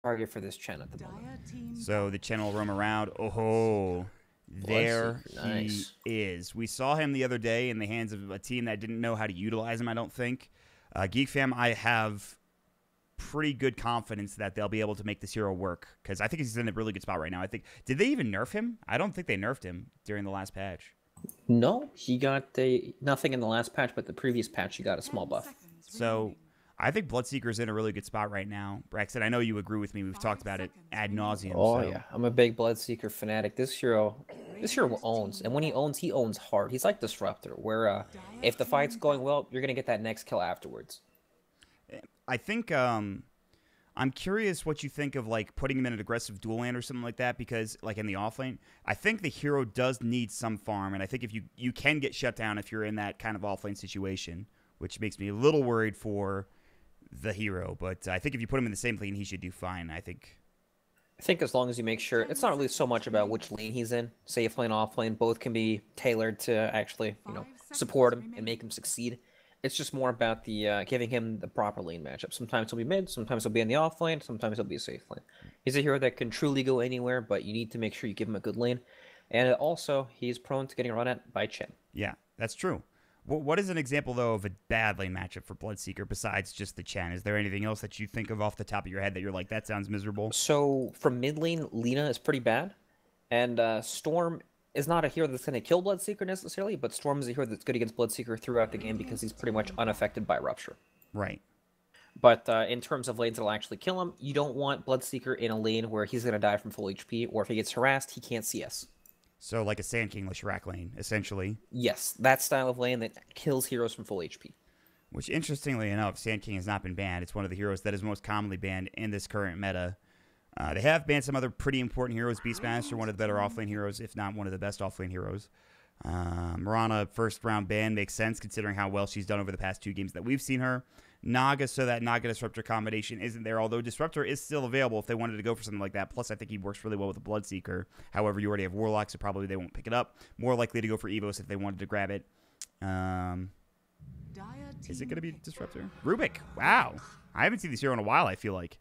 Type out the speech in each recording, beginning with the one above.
target for this Chen at the moment. So the Chen will roam around. Oh, there Bloodseeker, he nice. is. We saw him the other day in the hands of a team that didn't know how to utilize him, I don't think. Geek Fam, I have pretty good confidence that they'll be able to make this hero work because I think he's in a really good spot right now. I think, did they even nerf him? I don't think they nerfed him during the last patch. No, he got nothing in the last patch, but the previous patch he got a small buff. So I think Bloodseeker's in a really good spot right now. Braxton, I know you agree with me. We've talked about it ad nauseum. Oh So yeah, I'm a big Bloodseeker fanatic. This hero owns, and when he owns hard. He's like Disruptor, where if the fight's going well, you're gonna get that next kill afterwards. I think I'm curious what you think of like putting him in an aggressive dual lane or something like that because like in the off lane, I think the hero does need some farm, and I think if you can get shut down if you're in that kind of off lane situation, which makes me a little worried for the hero. But I think if you put him in the same lane, he should do fine. I think as long as you make sure it's not really so much about which lane he's in, safe lane, off lane, both can be tailored to actually, support him and make him succeed. It's just more about the giving him the proper lane matchup. Sometimes he'll be mid, sometimes he'll be in the off lane, sometimes he'll be a safe lane. He's a hero that can truly go anywhere, but you need to make sure you give him a good lane. And also, he's prone to getting run at by Chen. Yeah, that's true. What is an example, though, of a bad lane matchup for Bloodseeker besides just the Chen? Is there anything else that you think of off the top of your head that you're like, that sounds miserable? So from mid lane, Lina is pretty bad, and Storm is not a hero that's going to kill Bloodseeker necessarily, but Storm is a hero that's good against Bloodseeker throughout the game because he's pretty much unaffected by Rupture. Right. But in terms of lanes that'll actually kill him, you don't want Bloodseeker in a lane where he's going to die from full HP, or if he gets harassed, he can't CS. So like a Sand King Leshrac lane, essentially. Yes, that style of lane that kills heroes from full HP. Which, interestingly enough, Sand King has not been banned. It's one of the heroes that is most commonly banned in this current meta. They have banned some other pretty important heroes. Beastmaster, one of the better offlane heroes, if not one of the best offlane heroes. Mirana, first round ban, makes sense considering how well she's done over the past 2 games that we've seen her. Naga, so that Naga Disruptor combination isn't there, although Disruptor is still available if they wanted to go for something like that. Plus, I think he works really well with the Bloodseeker. However, you already have Warlock, so probably they won't pick it up. More likely to go for Evos if they wanted to grab it. Is it going to be Disruptor? Rubik. Wow. I haven't seen this hero in a while, I feel like.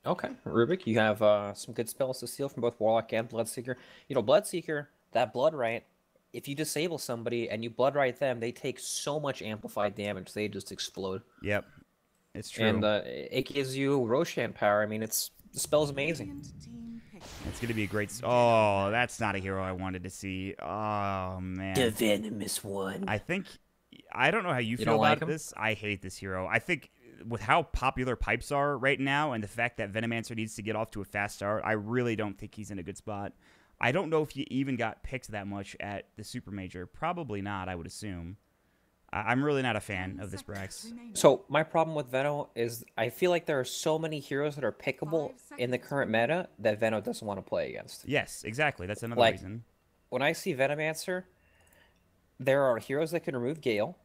Okay, Rubik, you have some good spells to steal from both Warlock and Bloodseeker. Bloodseeker, that Blood Right, if you disable somebody and you Blood Right them, they take so much amplified damage, they just explode. Yep, it's true. And it gives you Roshan power. I mean, the spell's amazing. It's going to be a great... Oh, that's not a hero I wanted to see. Oh, man. The venomous one. I don't know how you feel about this. I hate this hero. I think with how popular pipes are right now and the fact that Venomancer needs to get off to a fast start, I really don't think he's in a good spot. I don't know if he even got picked that much at the Super Major. Probably not, I would assume. I'm really not a fan of this Brax. So my problem with Veno is I feel like there are so many heroes that are pickable in the current meta that Veno doesn't want to play against. Yes, exactly. That's another reason. When I see Venomancer, there are heroes that can remove Gale,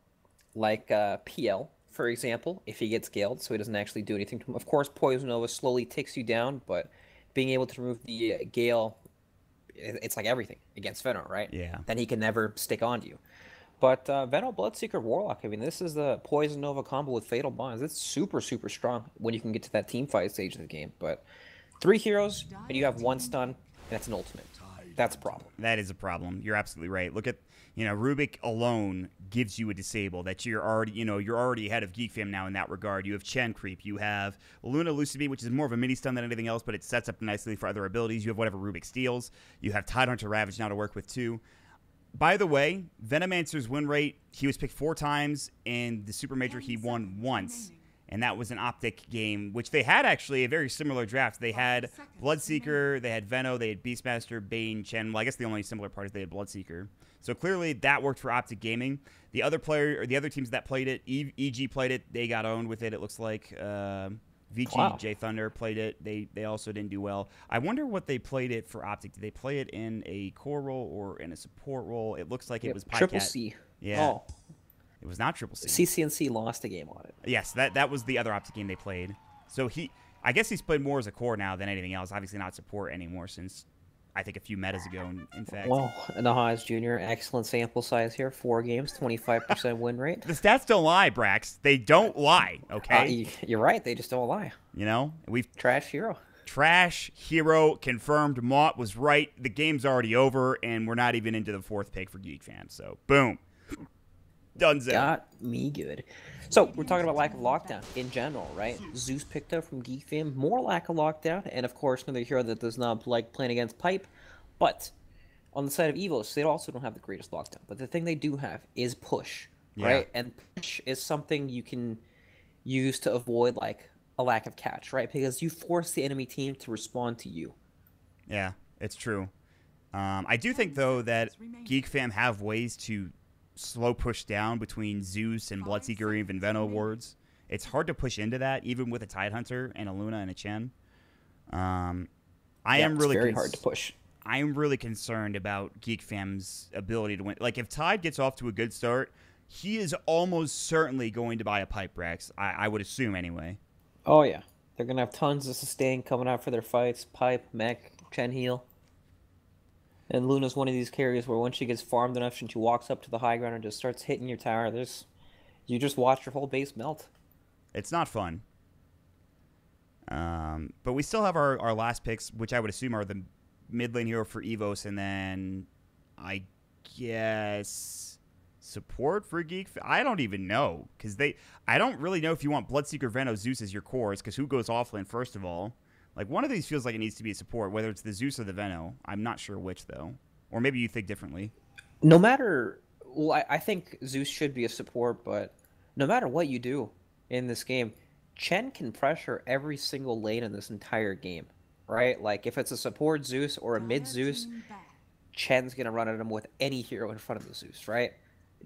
like PL, for example, if he gets Galed, so he doesn't actually do anything to him. Of course, Poison Nova slowly ticks you down, but being able to remove the Gale, it's like everything against Veno, right? Yeah. Then he can never stick onto you. But Veno, Bloodseeker, Warlock, I mean, this is the Poison Nova combo with Fatal Bonds. It's super, super strong when you can get to that team fight stage of the game. But 3 heroes, and you have 1 stun, and that's an ultimate. That's a problem. That is a problem. You're absolutely right. Look at, Rubik alone gives you a disable that you're already ahead of Geek Fam now in that regard. You have Chen Creep. You have Luna Lucidity, which is more of a mini stun than anything else, but it sets up nicely for other abilities. You have whatever Rubik steals. You have Tidehunter Ravage now to work with too. By the way, Venomancer's win rate, he was picked 4 times. In the Super Major, he won once. And that was an Optic game, which they had actually a very similar draft. They had Bloodseeker, they had Veno, they had Beastmaster, Bane, Chen. Well, I guess the only similar part is they had Bloodseeker. So clearly that worked for Optic Gaming. The other teams that played it, EG played it, they got owned with it, it looks like. VG, J Thunder played it. They also didn't do well. I wonder what they played it for Optic. Did they play it in a core role or in a support role? It looks like it was Triple C. Yeah. Oh. It was not Triple C. CCNC lost a game on it. Yes, that was the other Optic game they played. So I guess he's played more as a core now than anything else. Obviously not support anymore since I think a few metas ago, in fact. Well, Nahaz Jr., excellent sample size here. 4 games, 25% win rate. The stats don't lie, Brax. They don't lie, okay? You're right. They just don't lie. You know? Trash hero. Trash hero confirmed. Mott was right. The game's already over, and we're not even into the 4th pick for Geek Fam. So, boom. Donezo. Got me good. So, we're talking about lack of lockdown in general, right? Zeus picked up from Geek Fam. More lack of lockdown, and of course, another hero that does not like playing against Pipe. But on the side of Evos, they also don't have the greatest lockdown. But the thing they do have is push, right? And push is something you can use to avoid, like, a lack of catch, right? Because you force the enemy team to respond to you. Yeah, it's true. I do think, though, that Geek Fam have ways to slow push down between Zeus and Bloodseeker or even Veno wards. It's hard to push into that, even with a Tidehunter and a Luna and a Chen. I am really very hard to push. I am really concerned about Geek Fam's ability to win. Like, if Tide gets off to a good start, he is almost certainly going to buy a Pipe, Rex. I would assume, anyway. Oh, yeah. They're going to have tons of sustain coming out for their fights. Pipe, Mech, Chen heal. And Luna's one of these carries where once she gets farmed enough and she walks up to the high ground and just starts hitting your tower, you just watch your whole base melt. It's not fun. But we still have our last picks, which I would assume are the mid lane hero for Evos, and then I guess support for Geek. I don't even know, because I don't really know if you want Bloodseeker, Veno, Zeus as your cores, because who goes offlane first of all? Like, one of these feels like it needs to be a support, whether it's the Zeus or the Veno. I'm not sure which, though. Or maybe you think differently. No matter... Well, I think Zeus should be a support, but no matter what you do in this game, Chen can pressure every single lane in this entire game, right? Like, if it's a support Zeus or a mid Zeus, Chen's going to run at him with any hero in front of the Zeus, right?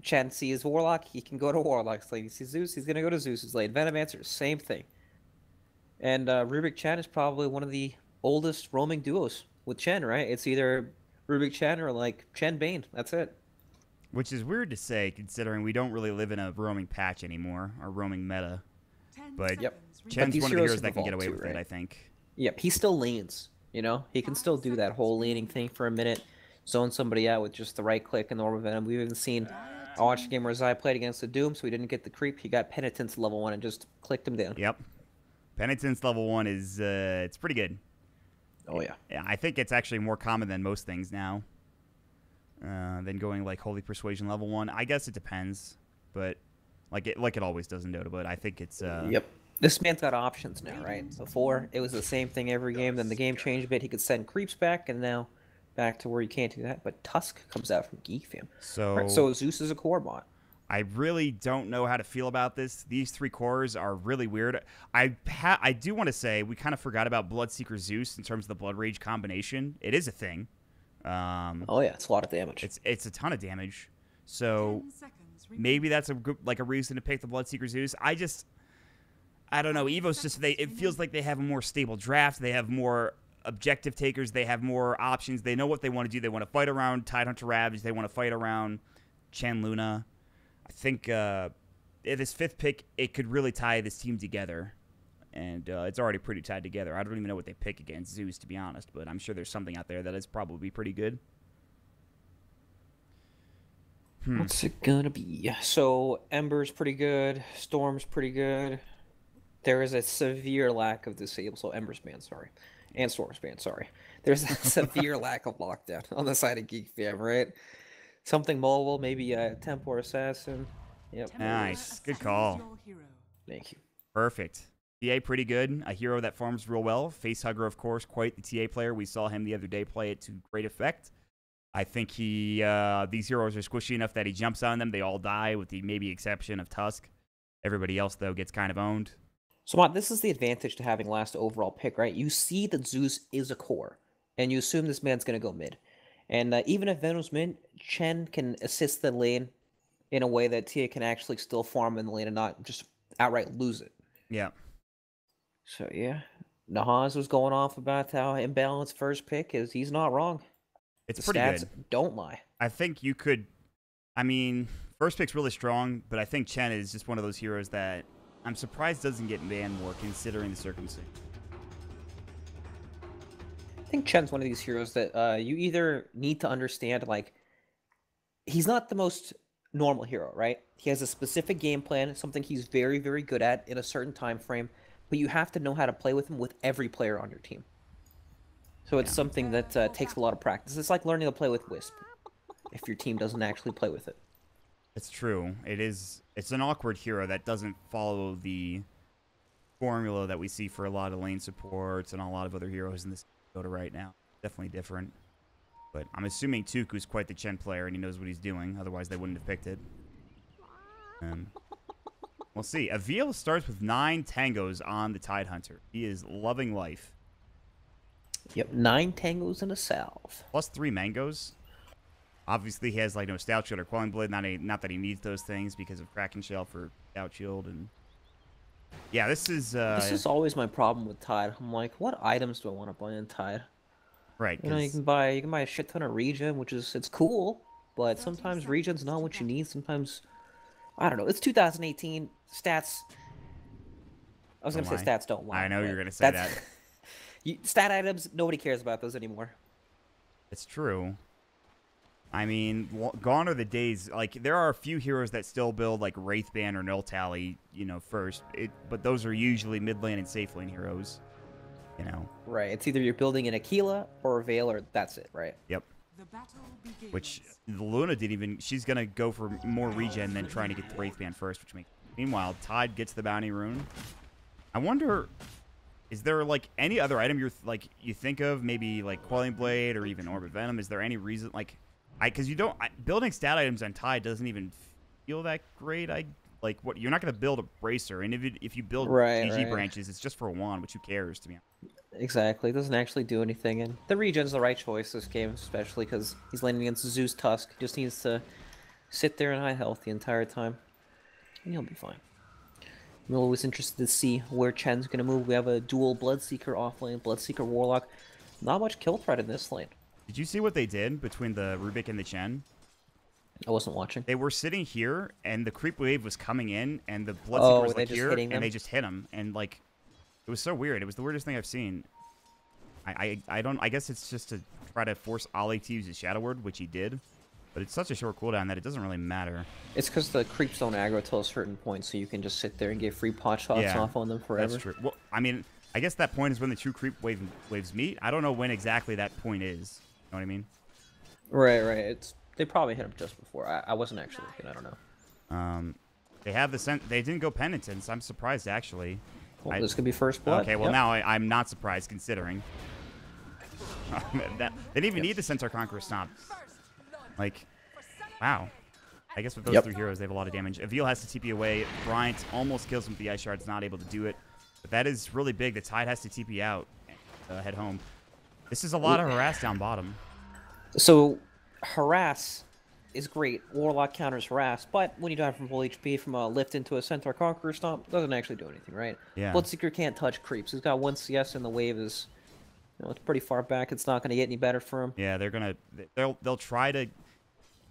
Chen sees Warlock, he can go to Warlock's lane. He sees Zeus, he's going to go to Zeus's lane. Venomancer, same thing. And Rubik Chen is probably one of the oldest roaming duos with Chen, right? It's either Rubik Chen or, like, Chen Bane. That's it. Which is weird to say, considering we don't really live in a roaming patch anymore, or roaming meta. But Chen's one of the heroes that can get away with it, I think. Yep, he still lanes, you know? He can still do that whole laning thing for a minute, zone somebody out with just the right click and the Orb of Venom. We've even seen... I watched a game where Zai played against the Doom, so he didn't get the creep. He got Penitence level 1 and just clicked him down. Yep. Penitence level 1 is, it's pretty good. Oh, yeah. Yeah, I think it's actually more common than most things now. Than going, like, Holy Persuasion level 1. I guess it depends, but like it always does in Dota, but I think it's... Yep. This man's got options now, right? Before, it was the same thing every game, then the game changed a bit. He could send creeps back, and now back to where you can't do that. But Tusk comes out from Geek Fam. So Zeus is a core bot. I really don't know how to feel about this. These 3 cores are really weird. I do want to say we kind of forgot about Bloodseeker Zeus in terms of the Blood Rage combination. It is a thing. Oh yeah, it's a lot of damage. It's a ton of damage. So maybe that's a reason to pick the Bloodseeker Zeus. I don't know. Evos just it feels like they have a more stable draft. They have more objective takers. They have more options. They know what they want to do. They want to fight around Tidehunter Ravage. They want to fight around Chen Luna. I think this 5th pick, it could really tie this team together. And it's already pretty tied together. I don't even know what they pick against Zeus, to be honest, but I'm sure there's something out there that is probably pretty good. What's it gonna be? So, Ember's pretty good. Storm's pretty good. There is a severe lack of disable. So, Ember's banned, sorry. And Storm's banned, sorry. There's a severe lack of lockdown on the side of Geek Fam, right? Something mobile, maybe a Templar Assassin. Yep. Nice. Good call. Thank you. Perfect. TA pretty good. A hero that farms real well. Facehugger, of course, quite the TA player. We saw him the other day play it to great effect. I think these heroes are squishy enough that he jumps on them. They all die, with the maybe exception of Tusk. Everybody else, though, gets kind of owned. So, Mott, this is the advantage to having last overall pick, right? You see that Zeus is a core, and you assume this man's going to go mid. And even if Venom's mid, Chen can assist the lane in a way that Tia can actually still farm in the lane and not just outright lose it. Yeah. So, yeah. Nahaz was going off about how imbalanced first pick is. He's not wrong. It's the pretty stats good. Don't lie. I think you could... I mean, first pick's really strong, but I think Chen is just one of those heroes that I'm surprised doesn't get banned more, considering the circumstance. think Chen's one of these heroes that you either need to understand, like, he's not the most normal hero, right? He has a specific game plan, something he's very, very good at in a certain time frame, but you have to know how to play with him with every player on your team. So it's something that takes a lot of practice. It's like learning to play with Wisp, if your team doesn't actually play with it. It's true. It's an awkward hero that doesn't follow the formula that we see for a lot of lane supports and a lot of other heroes in this Dota right now. Definitely different. But I'm assuming Tuku's quite the Chen player and he knows what he's doing. Otherwise, they wouldn't have picked it. We'll see. Evos starts with 9 tangos on the Tidehunter. He is loving life. Yep, 9 tangos and a salve. Plus 3 mangoes. Obviously, he has like no Stout Shield or Quelling Blade. Not that he needs those things because of Kraken Shell for Stout Shield. And yeah, this is always my problem with Tide. I'm like, what items do I want to buy in Tide? Right. You know, you can buy a shit ton of regen, which is it's cool, but sometimes regen's not what you need. Sometimes I don't know. It's 2018 stats. I was gonna say stats don't lie. I know you're gonna say that. Stat items, nobody cares about those anymore. It's true. I mean, gone are the days. Like, there are a few heroes that still build, like, Wraithband or Null Tally, you know, first. But those are usually mid lane and safe lane heroes, you know. Right. It's either you're building an Aquila or a Veil, or that's it, right? Yep. Which, Luna didn't even... She's going to go for more regen than trying to get the Wraithband first, which makes... Meanwhile, Tide gets the Bounty Rune. I wonder... Is there, like, any other item you think of? Maybe, like, Quelling Blade or even Orbit Venom? Is there any reason, like... Because you don't... building stat items on Tide doesn't even feel that great. Like, what... You're not going to build a Bracer. And if you build GG branches, it's just for one, which who cares, to me. Exactly. It doesn't actually do anything. And the regen's the right choice this game, especially because he's landing against Zeus Tusk. He just needs to sit there in high health the entire time. And he'll be fine. I'm always interested to see where Chen's going to move. We have a dual Bloodseeker offlane, Bloodseeker Warlock. Not much kill threat in this lane. Did you see what they did between the Rubik and the Chen? I wasn't watching. They were sitting here, and the creep wave was coming in, and the Bloodseeker was like here, and they just hit him. And, like, it was so weird. It was the weirdest thing I've seen. I guess it's just to try to force Ollie to use his Shadow Word, which he did. But it's such a short cooldown that it doesn't really matter. It's because the creeps don't aggro till a certain point, so you can just sit there and get free pot shots off on them forever. That's true. Well, I mean, I guess that point is when the true creep waves meet. I don't know when exactly that point is. You know what I mean? Right. They probably hit him just before. I wasn't actually looking. I don't know. They have the they didn't go penitence. I'm surprised actually. Well, this could be first blood. Okay, well now I'm not surprised considering. They didn't even need the Centaur Conqueror Stomp. Like, wow. I guess with those 3 heroes, they have a lot of damage. Avil has to TP away. Bryant almost kills him with the Ice Shard's not able to do it. But that is really big. The Tide has to TP out and head home. This is a lot of harass down bottom. So, harass is great. Warlock counters harass, but when you die from full HP from a lift into a Centaur Conqueror Stomp, doesn't actually do anything, right? Yeah. Bloodseeker can't touch creeps. He's got 1 CS and the wave is... You know, it's pretty far back. It's not going to get any better for him. Yeah, they'll try to...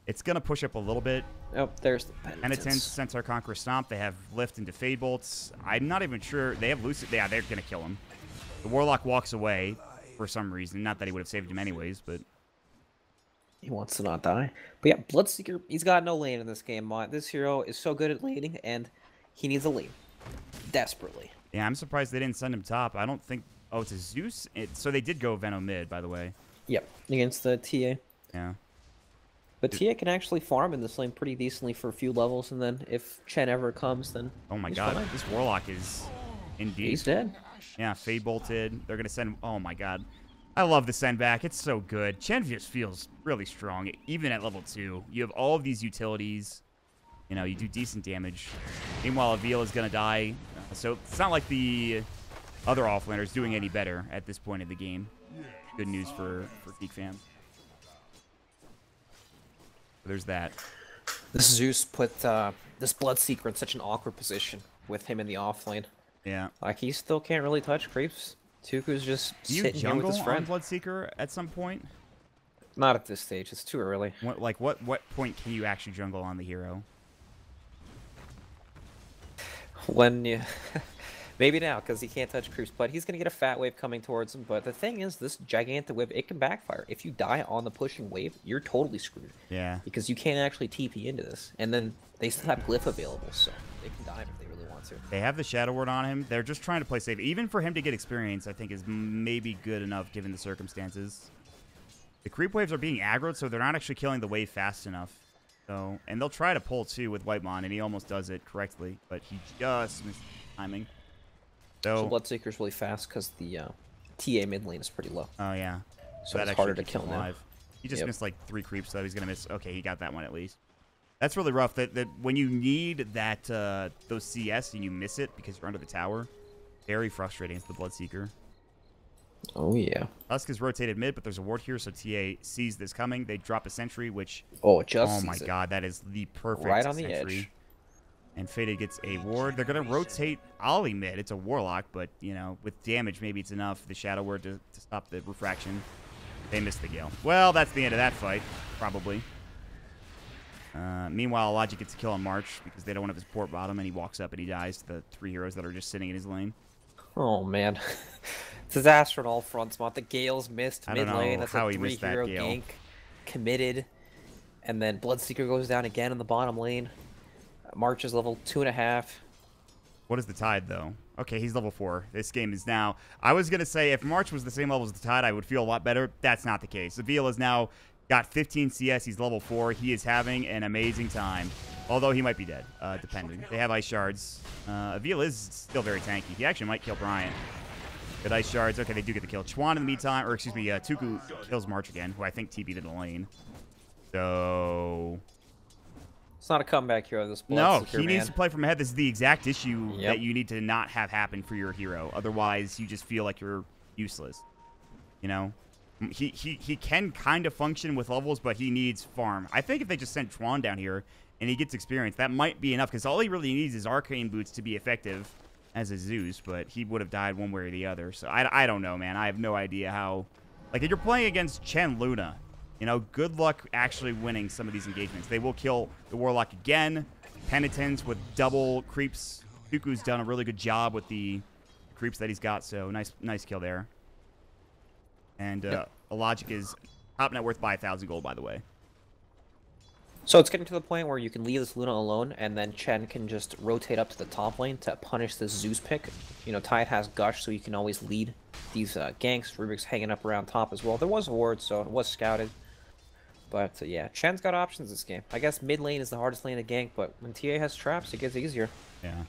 It's going to push up a little bit. Oh, there's the penitence. Centaur Conqueror Stomp. They have Lift into Fade Bolts. I'm not even sure. They have Lucid. Yeah, they're going to kill him. The Warlock walks away for some reason. Not that he would have saved him anyways, but... He wants to not die. But yeah, Bloodseeker, he's got no lane in this game. This hero is so good at laning, and he needs a lane. Desperately. Yeah, I'm surprised they didn't send him top. I don't think... Oh, it's a Zeus? So they did go Venom mid, by the way. Yep, against the TA. Yeah. But TA can actually farm in this lane pretty decently for a few levels, and then if Chen ever comes, then oh my god, fine. This Warlock is indeed... He's dead. Yeah, Fade Bolted. They're going to send... Oh my god. I love the send back. It's so good. Chen just feels really strong, even at level 2. You have all of these utilities. You know, you do decent damage. Meanwhile, Avil is going to die. So it's not like the... other offlaners doing any better at this point of the game. Good news for Geek fans. There's that. This Zeus put this Bloodseeker in such an awkward position with him in the offlane. Yeah. Like, he still can't really touch creeps. Tuku's just sitting here with his friend. Do you jungle on Bloodseeker at some point? Not at this stage. It's too early. What point can you actually jungle on the hero? When you... Maybe now, because he can't touch creeps, but he's going to get a fat wave coming towards him. But the thing is, this gigantic wave, it can backfire. If you die on the pushing wave, you're totally screwed. Yeah. Because you can't actually TP into this. And then they still have Glyph available, so they can dive if they really want to. They have the Shadow Word on him. They're just trying to play safe. Even for him to get experience, I think is maybe good enough given the circumstances. The creep waves are being aggroed, so they're not actually killing the wave fast enough. So, and they'll try to pull too with Whitemon, and he almost does it correctly, but he just missed timing. So Bloodseeker's really fast because the TA mid lane is pretty low. Oh, yeah. So it's harder to kill now. He just missed like 3 creeps, so he's going to miss. Okay, he got that one at least. That's really rough. That when you need that those CS and you miss it because you're under the tower, very frustrating as the Bloodseeker. Oh, yeah. Husk is rotated mid, but there's a ward here, so TA sees this coming. They drop a sentry, which... Oh, it just oh, my God. That is the perfect right on the sentry. edge. And Faded gets a ward. They're going to rotate Ollie mid. It's a Warlock, but, you know, with damage, maybe it's enough. The Shadow Word to stop the refraction. They missed the Gale. Well, that's the end of that fight, probably. Meanwhile, Logic gets a kill on March because they don't want to have his port bottom, and he walks up and he dies to the 3 heroes that are just sitting in his lane. Oh, man. Disaster on all fronts, Mont. The Gale's missed mid lane. That's a 3-hero gank. Committed. And then Bloodseeker goes down again in the bottom lane. March is level 2.5. What is the Tide, though? Okay, he's level 4. This game is now... I was going to say, if March was the same level as the Tide, I would feel a lot better. That's not the case. Avil has now got 15 CS. He's level 4. He is having an amazing time. Although he might be dead, depending. They have Ice Shards. Avil is still very tanky. He actually might kill Bryant. Good Ice Shards. Okay, they do get the kill. Chuan in the meantime, or excuse me, Tuku kills March again, who I think TB'd in the lane. So... It's not a comeback hero, this No, he needs to play from ahead. This is the exact issue that you need to not have happen for your hero. Otherwise, you just feel like you're useless. You know? He can kind of function with levels, but he needs farm. I think if they just sent Chuan down here and he gets experience, that might be enough, because all he really needs is Arcane Boots to be effective as a Zeus, but he would have died one way or the other. So I don't know, man. I have no idea how... Like, if you're playing against Chen Luna, you know, good luck actually winning some of these engagements. They will kill the Warlock again. Penitence with double creeps. Tuku's done a really good job with the creeps that he's got, so nice kill there. And Logic is top net worth by 1,000 gold, by the way. So it's getting to the point where you can leave this Luna alone, and then Chen can just rotate up to the top lane to punish this Zeus pick. You know, Tide has Gush, so you can always lead these ganks. Rubik's hanging up around top as well. There was a ward, so it was scouted. But yeah, Chen's got options this game. I guess mid lane is the hardest lane to gank, but when TA has traps, it gets easier. Yeah.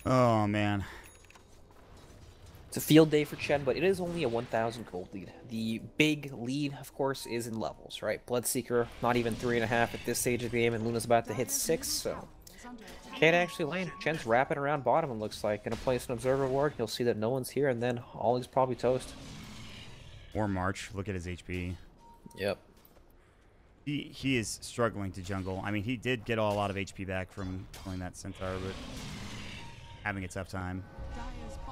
Oh, man. It's a field day for Chen, but it is only a 1,000 gold lead. The big lead, of course, is in levels, right? Bloodseeker, not even 3.5 at this stage of the game, and Luna's about to hit 6, so... Can't actually lane. Chen's wrapping around bottom, it looks like. Gonna place an observer ward, he'll see that no one's here, and then Ollie's probably toast. Or March, look at his HP. Yep. He is struggling to jungle. I mean, he did get a lot of HP back from killing that Centaur, but having a tough time.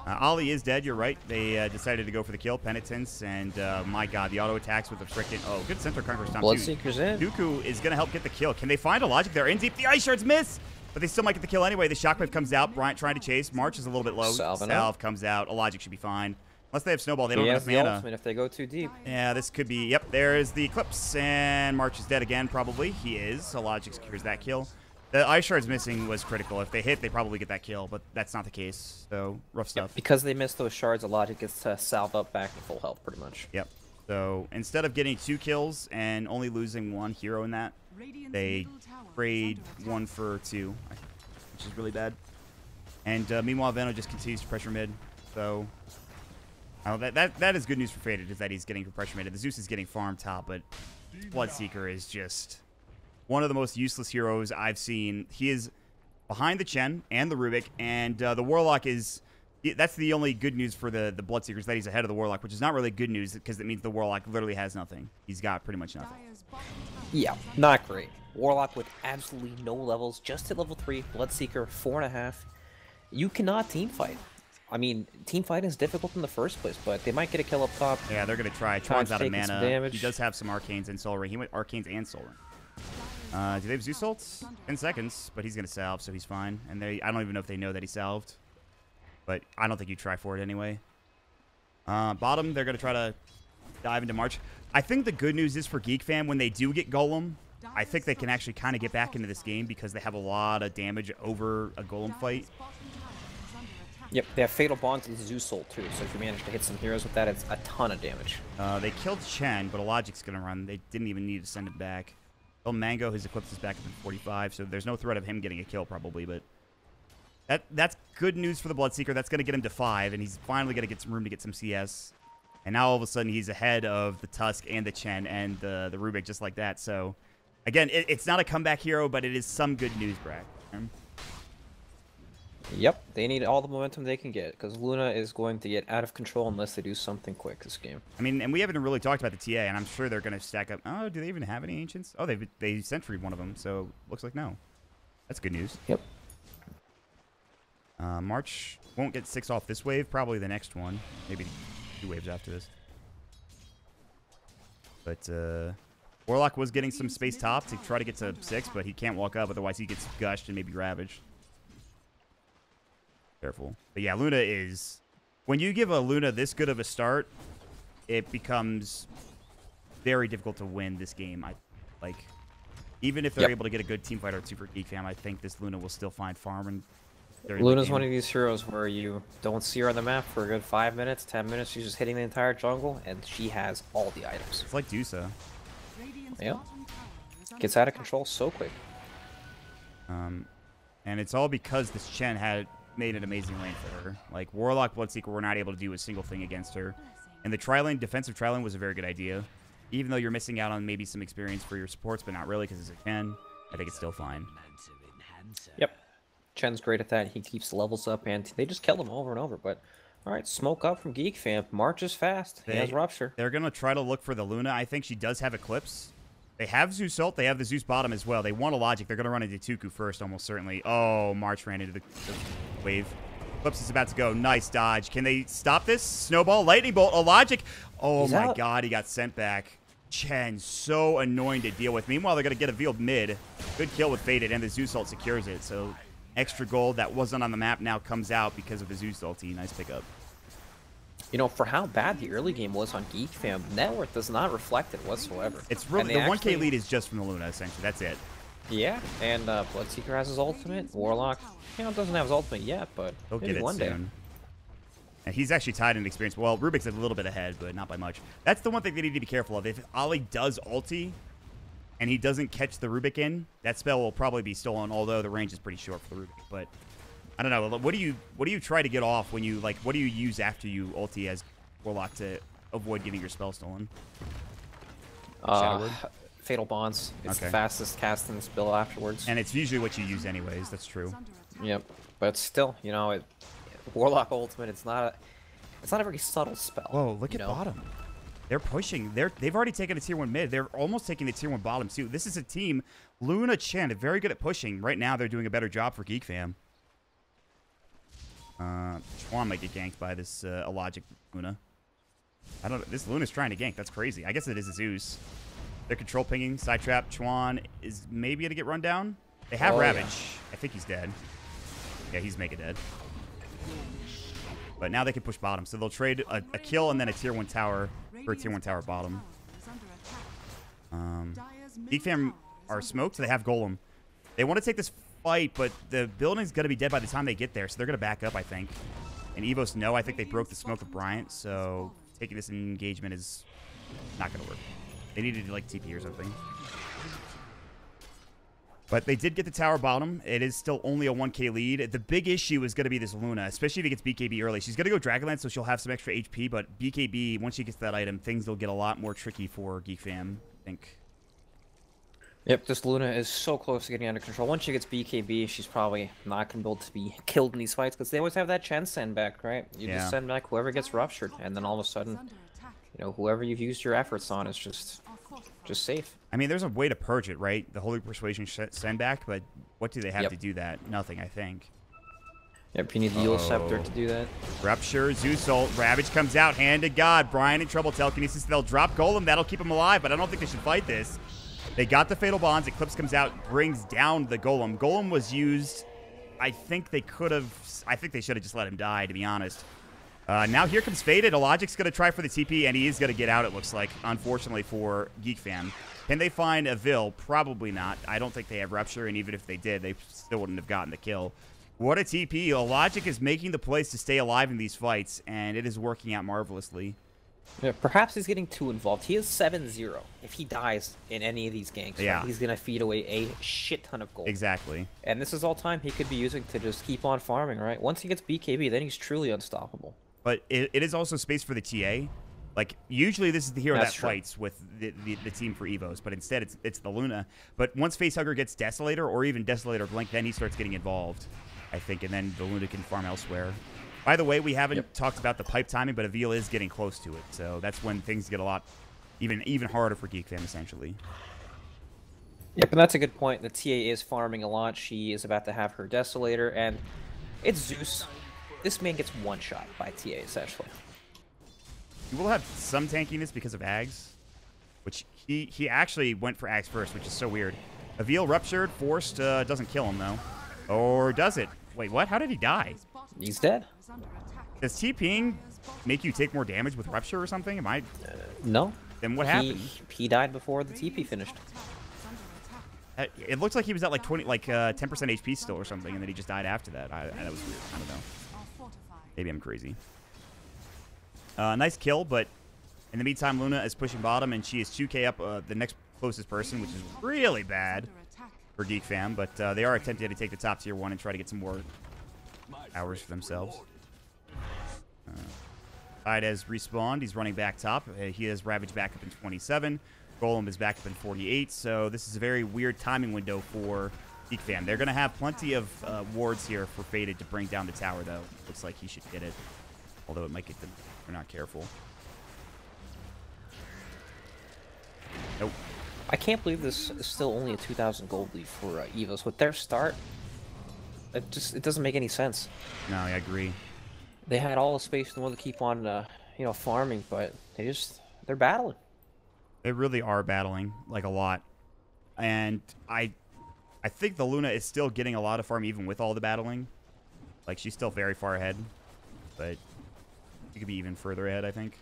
Ollie is dead, you're right. They decided to go for the kill, Penitence, and my God, the auto attacks with the frickin'... Oh, good Centaur Conqueror Stomp. Bloodseeker's in. Dooku is going to help get the kill. Can they find a Logic? They're in deep. The Ice Shards miss, but they still might get the kill anyway. The Shockwave comes out. Bryant trying to chase. March is a little bit low. Salve comes out. A Logic should be fine. Unless they have Snowball, they don't have enough mana. Ultimate if they go too deep. Yeah, this could be... Yep, there is the Eclipse, and March is dead again, probably. He is. So Logic secures that kill. The Ice Shards missing was critical. If they hit, they probably get that kill, but that's not the case. So, rough stuff. Yep, because they missed those shards, a Logic gets to salve up back to full health, pretty much. Yep. So, instead of getting 2 kills and only losing 1 hero in that, they trade 1 for 2, which is really bad. And meanwhile, Veno just continues to pressure mid. So, that is good news for Faded, is that he's getting pressure mid. The Zeus is getting farm top, but Bloodseeker is just... one of the most useless heroes I've seen. He is behind the Chen and the Rubik, and the Warlock is... That's the only good news for the Bloodseekers, that he's ahead of the Warlock, which is not really good news, because it means the Warlock literally has nothing. He's got pretty much nothing. Yeah, not great. Warlock with absolutely no levels, just at level 3, Bloodseeker 4.5. You cannot teamfight. I mean, teamfight is difficult in the first place, but they might get a kill up top. Yeah, they're going to try. Chuan's out of mana. He does have some Arcanes and Soul Ring. He went Arcanes and Soul Ring. Do they have Zeus ults? 10 seconds, but he's going to salve, so he's fine. And I don't even know if they know that he salved. But I don't think you try for it anyway. Bottom, they're going to try to dive into March. I think the good news is for Geek Fam, when they do get Golem, I think they can actually kind of get back into this game because they have a lot of damage over a Golem fight. Yep, they have Fatal Bond to the Zeus ult too, so if you manage to hit some heroes with that, it's a ton of damage. They killed Chen, but a Logic's going to run. They didn't even need to send it back. El Mango, his Eclipse is back up in 45, so there's no threat of him getting a kill probably, but that's good news for the Bloodseeker. That's going to get him to 5, and he's finally going to get some room to get some CS. And now all of a sudden he's ahead of the Tusk and the Chen and the Rubik just like that. So, again, it's not a comeback hero, but it is some good news, Brack. Yep, they need all the momentum they can get, because Luna is going to get out of control unless they do something quick this game. I mean, and we haven't really talked about the TA, and I'm sure they're going to stack up. Oh, do they even have any Ancients? Oh, they Sentry'd one of them, so looks like no. That's good news. Yep. March won't get 6 off this wave, probably the next one. Maybe 2 waves after this. But Warlock was getting some space top to try to get to 6, but he can't walk up, otherwise he gets gushed and maybe ravaged. Careful. But yeah, Luna is... When you give a Luna this good of a start, it becomes very difficult to win this game. Even if they're able to get a good team fight or 2 for Geek Fam, I think this Luna will still find farm. And Luna's one of these heroes where you don't see her on the map for a good 5 minutes, 10 minutes. She's just hitting the entire jungle, and she has all the items. It's like Dusa. Yeah. Gets out of control so quick. And it's all because this Chen had made an amazing lane for her. Like, Warlock, Bloodseeker were not able to do a single thing against her. And the tri-lane, defensive tri-lane was a very good idea. Even though you're missing out on maybe some experience for your supports, but not really because it's a Chen, I think it's still fine. Yep. Chen's great at that. He keeps the levels up, and they just kill him over and over. But, all right, smoke up from Geek Fam. March is fast. He has Rupture. They're going to try to look for the Luna. I think she does have Eclipse. They have Zeus ult. They have the Zeus bottom as well. They want a Logic. They're going to run into Tuku first, almost certainly. Oh, March ran into the wave. Eclipse is about to go. Nice dodge. Can they stop this? Snowball, Lightning Bolt, a Logic. Oh, He's my out. God. He got sent back. Chen, so annoying to deal with. Meanwhile, they're going to get a Veiled mid. Good kill with Faded, and the Zeus ult secures it. So, extra gold that wasn't on the map now comes out because of the Zeus ulti. Nice pickup. You know, for how bad the early game was on Geek Fam, net worth does not reflect it whatsoever. It's really, the 1K lead is just from the Luna, essentially. That's it. Yeah, and Bloodseeker has his ultimate. Warlock, doesn't have his ultimate yet, but He'll maybe get it one soon. day. And he's actually tied in experience. Well, Rubik's a little bit ahead, but not by much. That's the one thing they need to be careful of. If Ollie does ulti and he doesn't catch the Rubik in, that spell will probably be stolen, although the range is pretty short for the Rubik. But I don't know. What do you try to get off when you what do you use after you ulti as Warlock to avoid getting your spell stolen? Fatal Bonds. It's Okay. the fastest cast and spell afterwards. And it's usually what you use anyways. That's true. Yep, but still, Warlock ultimate. It's not a very subtle spell. Whoa, look at bottom. They're pushing. They've already taken a tier 1 mid. They're almost taking the tier 1 bottom too. This is a team. Luna, Chen, very good at pushing. Right now, they're doing a better job for Geek Fam. Chuan might get ganked by this Logic Luna. I don't know. This Luna's trying to gank. That's crazy. I guess it is a Zeus. They're control pinging. Side trap. Chuan is maybe going to get run down. They have Ravage. Yeah. I think he's dead. Yeah, he's mega dead. But now they can push bottom. So they'll trade a kill and then a tier 1 tower for a tier 1 tower bottom. Geek Fam are smoked, so they have Golem. They want to take this fight, but the building's going to be dead by the time they get there, so they're going to back up, I think. And Evos, no, I think they broke the smoke of Bryant, so taking this engagement is not going to work. They needed to, TP or something. But they did get the tower bottom. It is still only a 1K lead. The big issue is going to be this Luna, especially if he gets BKB early. She's going to go Dragonlance, so she'll have some extra HP, but BKB, once she gets that item, things will get a lot more tricky for Geek Fam, I think. Yep, this Luna is so close to getting under control. Once she gets BKB, she's probably not going to be able to be killed in these fights, because they always have that Chen send back, right? You just send back whoever gets ruptured, and then all of a sudden, whoever you've used your efforts on is just safe. I mean, there's a way to purge it, right? The Holy Persuasion send back, but what do they have to do that? Nothing, I think. Yep, you need the Eul Scepter to do that. Rupture, Zeus ult, Ravage comes out, hand to God. Brian in trouble, telekinesis, they'll drop Golem, that'll keep him alive, but I don't think they should fight this. They got the Fatal Bonds. Eclipse comes out, brings down the Golem. Golem was used. I think they should have just let him die, to be honest. Now here comes Faded. Illogic's going to try for the TP, and he is going to get out, it looks like, unfortunately for Geek Fam. Can they find a Vil? Probably not. I don't think they have Rupture, and even if they did, they still wouldn't have gotten the kill. What a TP. Illogic is making the plays to stay alive in these fights, and it is working out marvelously. Yeah, perhaps he's getting too involved. He is 7-0. If he dies in any of these ganks, yeah, right, he's going to feed away a shit ton of gold. Exactly. And this is all time he could be using to just keep on farming, right? Once he gets BKB, then he's truly unstoppable. But it is also space for the TA. Like, usually this is the hero that fights with the team for Evos, but instead it's the Luna. But once Facehugger gets Desolator or even Desolator Blink, then he starts getting involved, I think, and then the Luna can farm elsewhere. By the way, we haven't talked about the pipe timing, but Avil is getting close to it, so that's when things get a lot even harder for Geek Fam, essentially. Yep, and that's a good point. The TA is farming a lot. She is about to have her Desolator, and it's Zeus. This man gets one shot by TA, essentially. He will have some tankiness because of Ags, which he actually went for Ags first, which is so weird. Avil ruptured, forced, doesn't kill him, though. Or does it? Wait, what? How did he die? He's dead. Does TPing make you take more damage with rupture or something? Am I... No. Then what happened? He died before the TP finished. It looks like he was at like 10% HP still or something, and then he just died after that. That was weird. I don't know. Maybe I'm crazy. Nice kill, but in the meantime, Luna is pushing bottom, and she is 2k up the next closest person, which is really bad for Geek Fam, but they are attempting to take the top tier 1 and try to get some more hours for themselves. Tide has respawned. He's running back top. He has Ravage back up in 27. Golem is back up in 48, so this is a very weird timing window for Geek Fam. They're going to have plenty of wards here for Faded to bring down the tower, though. Looks like he should get it, although it might get them if they're not careful. Nope. I can't believe this is still only a 2,000 gold lead for Evos. With their start, it doesn't make any sense. No, I agree. They had all the space in the world to keep on, farming, but they're battling. They really are battling, like, a lot. And I think the Luna is still getting a lot of farm even with all the battling. Like, she's still very far ahead, but she could be even further ahead, I think.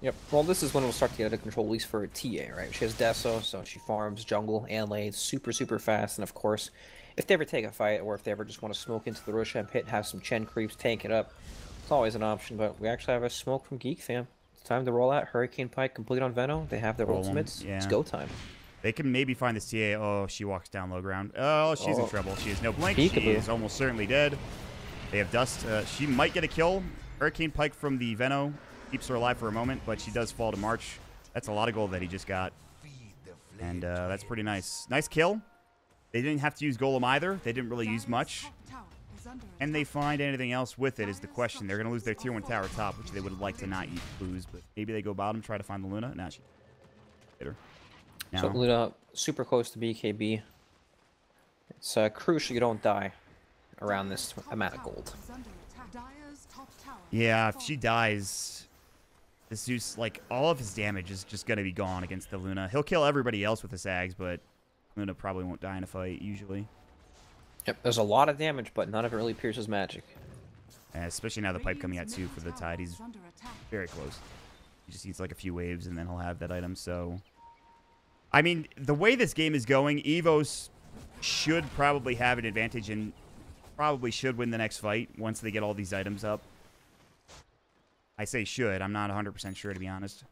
Yep. Well, this is when it'll start to get out of control, at least for a TA, right? She has Deso, so she farms jungle and lanes super, super fast. And, of course, if they ever take a fight or if they ever just want to smoke into the Roshan pit, have some Chen creeps, tank it up, it's always an option. But we actually have a smoke from Geek Fam. It's time to roll out Hurricane Pike complete on Veno. They have their ultimates. Yeah. It's go time. They can maybe find this TA. Oh, she walks down low ground. Oh, she's in trouble. She has no blink. Peekaboo. She is almost certainly dead. They have Dust. She might get a kill. Hurricane Pike from the Veno keeps her alive for a moment, but she does fall to March. That's a lot of gold that he just got. And that's pretty nice. Nice kill. They didn't have to use Golem either. They didn't really use much. And they find anything else with it is the question. They're going to lose their tier 1 tower top, which they would like to not lose. But maybe they go bottom, try to find the Luna. Nah, she hit her. Now. So Luna super close to BKB. It's crucial you don't die around this amount of gold. Yeah, if she dies, this Zeus, like, all of his damage is just going to be gone against the Luna. He'll kill everybody else with his Ags, but Luna probably won't die in a fight, usually. Yep, there's a lot of damage, but none of it really pierces magic. Especially now the pipe coming out, too, for the Tide. He's very close. He just needs, like, a few waves, and then he'll have that item, so... I mean, the way this game is going, Evos should probably have an advantage and probably should win the next fight once they get all these items up. I say should. I'm not 100% sure, to be honest.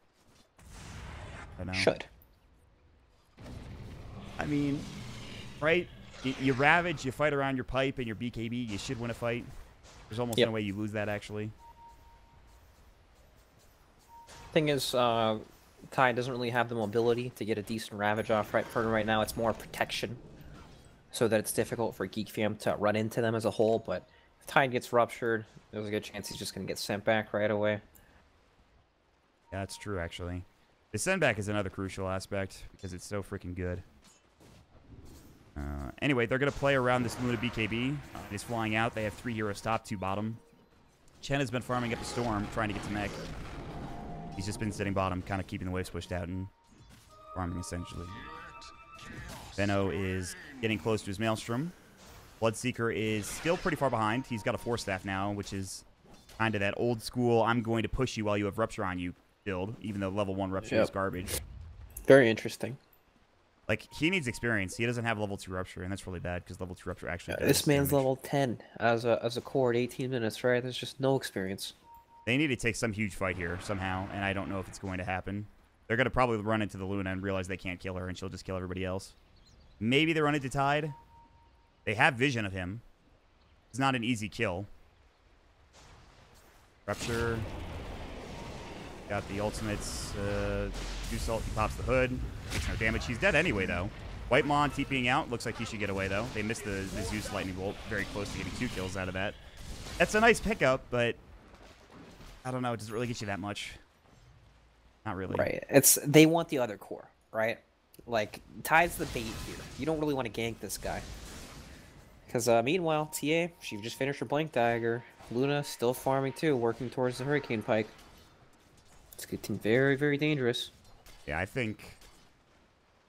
Should. I mean, right? You Ravage, you fight around your pipe and your BKB, you should win a fight. There's almost no way you lose that, actually. Thing is, Tide doesn't really have the mobility to get a decent Ravage off right now. It's more protection, so that it's difficult for Geek Fam to run into them as a whole. But if Tide gets ruptured, there's a good chance he's just going to get sent back right away. Yeah, that's true, actually. The send back is another crucial aspect because it's so freaking good. Anyway, they're going to play around this Luna BKB. He's flying out. They have 3 heroes top, 2 bottom. Chen has been farming up the Storm, trying to get to mech. He's just been sitting bottom, kind of keeping the waves pushed out and farming, essentially. Benno is getting close to his Maelstrom. Bloodseeker is still pretty far behind. He's got a Force Staff now, which is kind of that old school, I'm going to push you while you have Rupture on you build, even though level 1 Rupture is garbage. Very interesting. Like, he needs experience. He doesn't have level 2 Rupture, and that's really bad, because level 2 Rupture actually does this man's damage. level 10 as a core at 18 minutes, right? There's just no experience. They need to take some huge fight here somehow, and I don't know if it's going to happen. They're going to probably run into the Luna and realize they can't kill her, and she'll just kill everybody else. Maybe they run into Tide. They have vision of him. It's not an easy kill. Rupture. Got the ultimates. Zeus ult, he pops the hood. Takes no damage. He's dead anyway, though. White Mon TPing out. Looks like he should get away, though. They missed the Zeus lightning bolt. Very close to getting 2 kills out of that. That's a nice pickup, but I don't know. It doesn't really get you that much. Not really. Right. They want the other core, right? Like, Tide's the bait here. You don't really want to gank this guy. Because, meanwhile, TA, she just finished her Blank Dagger. Luna still farming too, working towards the Hurricane Pike. It's getting very, very dangerous. Yeah, I think,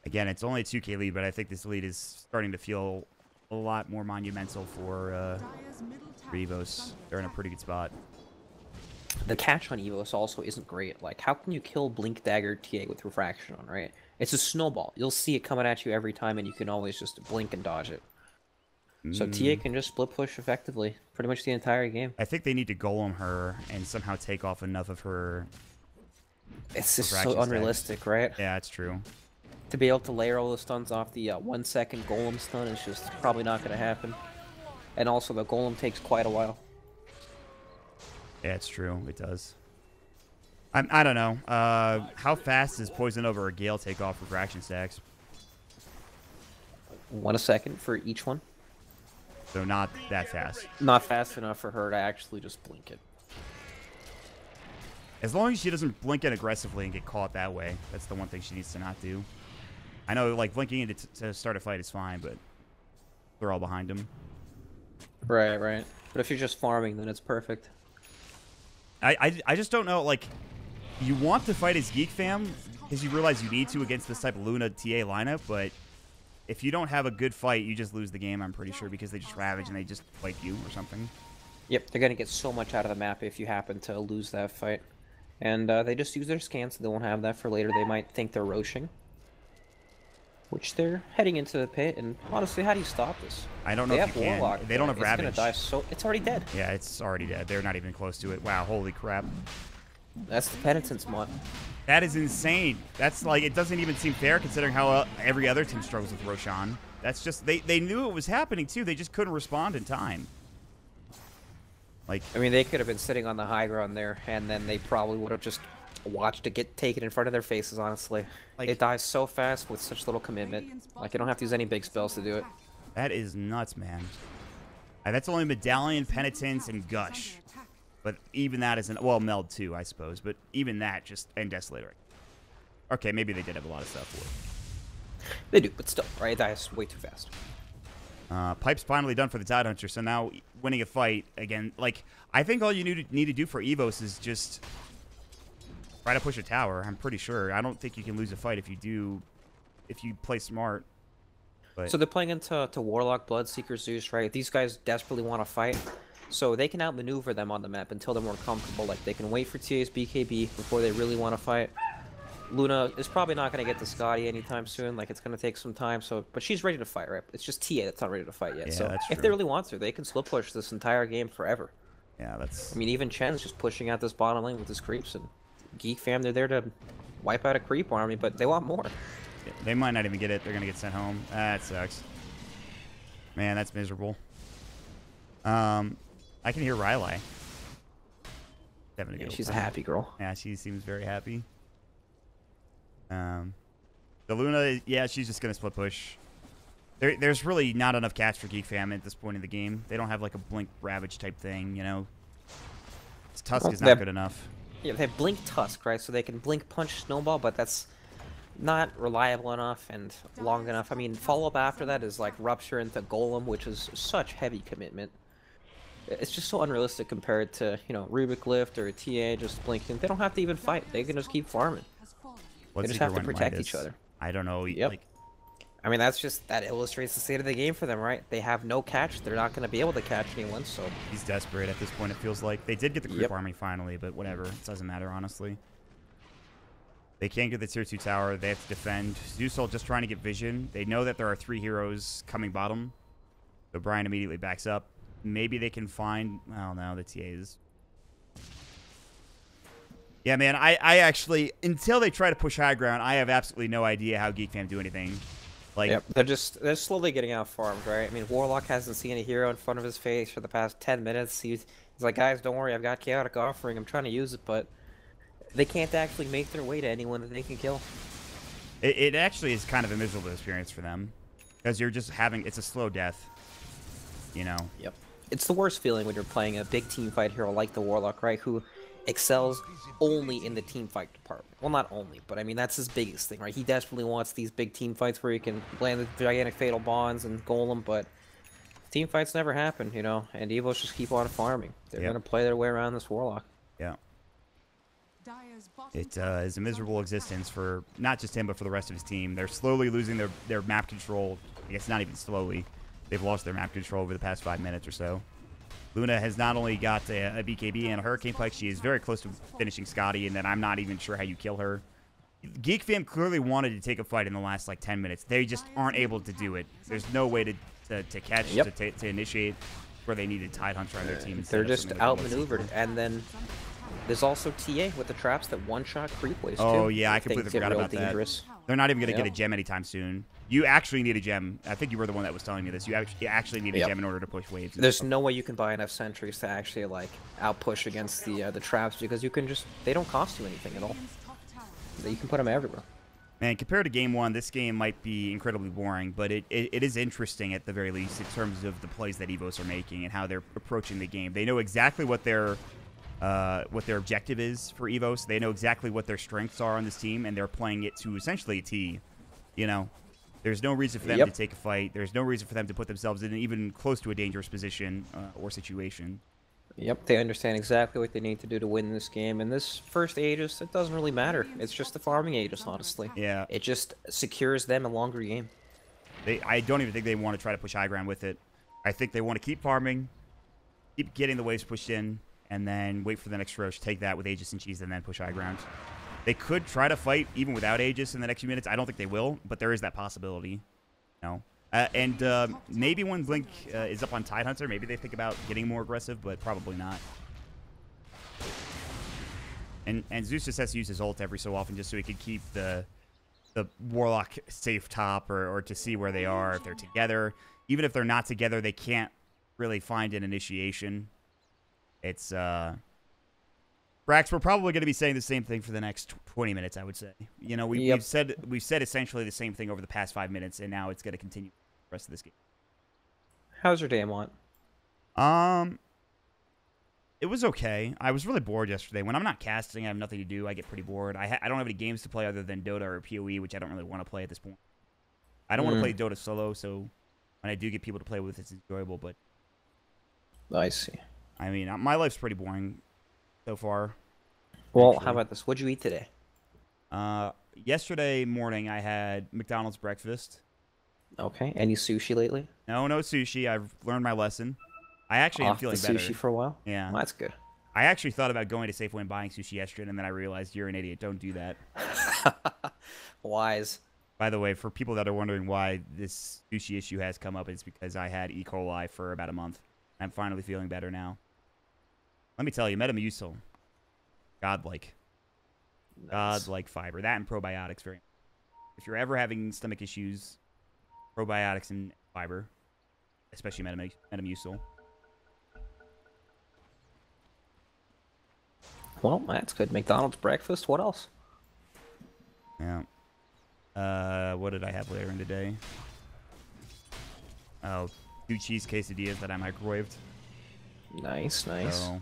again, it's only a 2K lead, but I think this lead is starting to feel a lot more monumental for Evos. They're in a pretty good spot. The catch on Evos also isn't great. Like, how can you kill Blink Dagger TA with Refraction on, right? It's a snowball. You'll see it coming at you every time, and you can always just blink and dodge it. So TA can just split push effectively, pretty much the entire game. I think they need to golem her and somehow take off enough of her. It's just so unrealistic, right? Yeah, it's true. To be able to layer all the stuns off the 1 second golem stun is just probably not going to happen. And also, the golem takes quite a while. Yeah, it's true. It does. I don't know. How fast does Poison Over or Gale take off refraction stacks? 1 second for each one. So not that fast. Not fast enough for her to actually just blink it. As long as she doesn't blink it aggressively and get caught that way, that's the one thing she needs to not do. I know, like, blinking it to start a fight is fine, but they're all behind him. Right, right. But if you're just farming, then it's perfect. I just don't know, like, you want to fight as Geek Fam because you realize you need to against this type of Luna TA lineup, but if you don't have a good fight, you just lose the game, I'm pretty sure, because they just ravage and they just fight you or something. Yep, they're going to get so much out of the map if you happen to lose that fight. And they just use their scans, so they won't have that for later. They might think they're roaching. Which they're heading into the pit, and honestly, how do you stop this? I don't know if you can. Warlock, they don't have Ravage. It's gonna die, so it's already dead. Yeah, it's already dead. They're not even close to it. Wow, holy crap. That's the penitence mod. That is insane. That's like, it doesn't even seem fair considering how every other team struggles with Roshan. That's just, they knew it was happening too. They just couldn't respond in time. Like, I mean, they could have been sitting on the high ground there, and then they probably would have just watched it get taken in front of their faces, honestly. Like, it dies so fast with such little commitment. Like, you don't have to use any big spells to do it. That is nuts, man. That's only Medallion, Penitence, and Gush. But even that isn't, well, Meld too, I suppose. But even that just, and Desolator. Okay, maybe they did have a lot of stuff for it. They do, but still, right? It dies way too fast. Pipe's finally done for the Tide Hunter, so now winning a fight, again, like, I think all you need to do for Evos is just try to push a tower, I'm pretty sure. I don't think you can lose a fight if you play smart. But so they're playing into Warlock, Bloodseeker, Zeus, right? These guys desperately want to fight, so they can outmaneuver them on the map until they're more comfortable. Like, they can wait for TA's BKB before they really want to fight. Luna is probably not going to get to Scotty anytime soon. Like, it's going to take some time. So, but she's ready to fight, right? It's just TA that's not ready to fight yet. Yeah, so that's if true. they really want to, they can split push this entire game forever. Yeah, that's... I mean, even Chen's just pushing out this bottom lane with his creeps. And Geek Fam, they're there to wipe out a creep army, but they want more. Yeah, they might not even get it. They're going to get sent home. That sucks. Man, that's miserable. I can hear Rylai. Yeah, she's a happy girl. Yeah, she seems very happy. The Luna, yeah, she's just gonna split push. There's really not enough catch for Geek Fam at this point in the game. They don't have like a Blink Ravage type thing, you know. Tusk is not good enough. Yeah, they have Blink Tusk, right? So they can Blink Punch Snowball, but that's not reliable enough and long enough. I mean, follow-up after that is like Rupture into Golem, which is such heavy commitment. It's just so unrealistic compared to, you know, Rubik Lift or TA just blinking. They don't have to even fight. They can just keep farming. They just have to protect each other. I don't know. Yep. Like, I mean, that illustrates the state of the game for them, right? They have no catch. They're not going to be able to catch anyone, so... He's desperate at this point, it feels like. They did get the creep army finally, but whatever. It doesn't matter, honestly. They can't get the tier 2 tower. They have to defend. Zeusol just trying to get vision. They know that there are 3 heroes coming bottom. So Brian immediately backs up. Maybe they can find... Oh, no, the TAs. Yeah, man, I actually... Until they try to push high ground, I have absolutely no idea how Geek Fam do anything. Like, yep, they're slowly getting out farmed, right? I mean, Warlock hasn't seen a hero in front of his face for the past 10 minutes. He's like, guys, don't worry, I've got Chaotic Offering. I'm trying to use it, but they can't actually make their way to anyone that they can kill. It actually is kind of a miserable experience for them. Because you're just having... It's a slow death. You know? Yep. It's the worst feeling when you're playing a big team fight hero like the Warlock, right? Who excels only in the team fight department. Well, not only, but I mean, that's his biggest thing, right? He desperately wants these big team fights where he can land the gigantic fatal bonds and golem, but team fights never happen, you know? And Evos just keep on farming. They're going to play their way around this Warlock. Yeah. It is a miserable existence for not just him, but for the rest of his team. They're slowly losing their map control. I guess not even slowly. They've lost their map control over the past 5 minutes or so. Luna has not only got a BKB and a Hurricane Pike, she is very close to finishing Scotty, and then I'm not even sure how you kill her. Geek Fam clearly wanted to take a fight in the last, like, 10 minutes. They just aren't able to do it. There's no way to catch, to initiate, where they needed Tidehunter on their team. They're just outmaneuvered, and then there's also TA with the traps that one-shot creep waves, too. Oh, yeah, I completely forgot about that. They're not even going to get a gem anytime soon. You actually need a gem. I think you were the one that was telling me this. You actually need a gem in order to push waves. There's no way you can buy enough sentries to actually, like, outpush against the traps, because you can just... They don't cost you anything at all. You can put them everywhere. Man, compared to Game 1, this game might be incredibly boring, but it is interesting at the very least in terms of the plays that Evos are making and how they're approaching the game. They know exactly what their objective is for Evos. They know exactly what their strengths are on this team, and they're playing it to essentially a T. You know, there's no reason for them to take a fight. There's no reason for them to put themselves in even close to a dangerous position or situation. Yep, they understand exactly what they need to do to win this game. And this first Aegis, it doesn't really matter. It's just the farming Aegis, honestly. Yeah. It just secures them a longer game. I don't even think they want to try to push high ground with it. I think they want to keep farming, keep getting the waves pushed in, and then wait for the next Roche, take that with Aegis and Cheese, and then push high ground. They could try to fight even without Aegis in the next few minutes. I don't think they will, but there is that possibility. You know? And maybe when Blink is up on Tidehunter, maybe they think about getting more aggressive, but probably not. And Zeus just has to use his ult every so often just so he can keep the Warlock safe top or to see where they are, if they're together. Even if they're not together, they can't really find an initiation. It's Brax, we're probably going to be saying the same thing for the next 20 minutes, I would say. You know, we've said essentially the same thing over the past 5 minutes, and now it's going to continue the rest of this game. How's your day, Mont? It was okay. I was really bored yesterday. When I'm not casting, I have nothing to do. I get pretty bored. I don't have any games to play other than Dota or PoE, which I don't really want to play at this point. I don't want to play Dota solo, so when I do get people to play with, it's enjoyable. But I see. I mean, my life's pretty boring so far. Well, actually. How about this? What'd you eat today? Yesterday morning, I had McDonald's breakfast. Okay. Any sushi lately? No sushi. I've learned my lesson. I actually am feeling better. Sushi for a while? Yeah. Well, that's good. I actually thought about going to Safeway and buying sushi yesterday, and then I realized you're an idiot. Don't do that. Wise. By the way, for people that are wondering why this sushi issue has come up, it's because I had E. coli for about a month. I'm finally feeling better now. Let me tell you, Metamucil, godlike. Nice. Godlike fiber. That and probiotics. If you're ever having stomach issues, probiotics and fiber, especially Metamucil. Well, that's good. McDonald's breakfast. What else? Yeah. What did I have later in the day? Oh, 2 cheese quesadillas that I microwaved. Nice. So,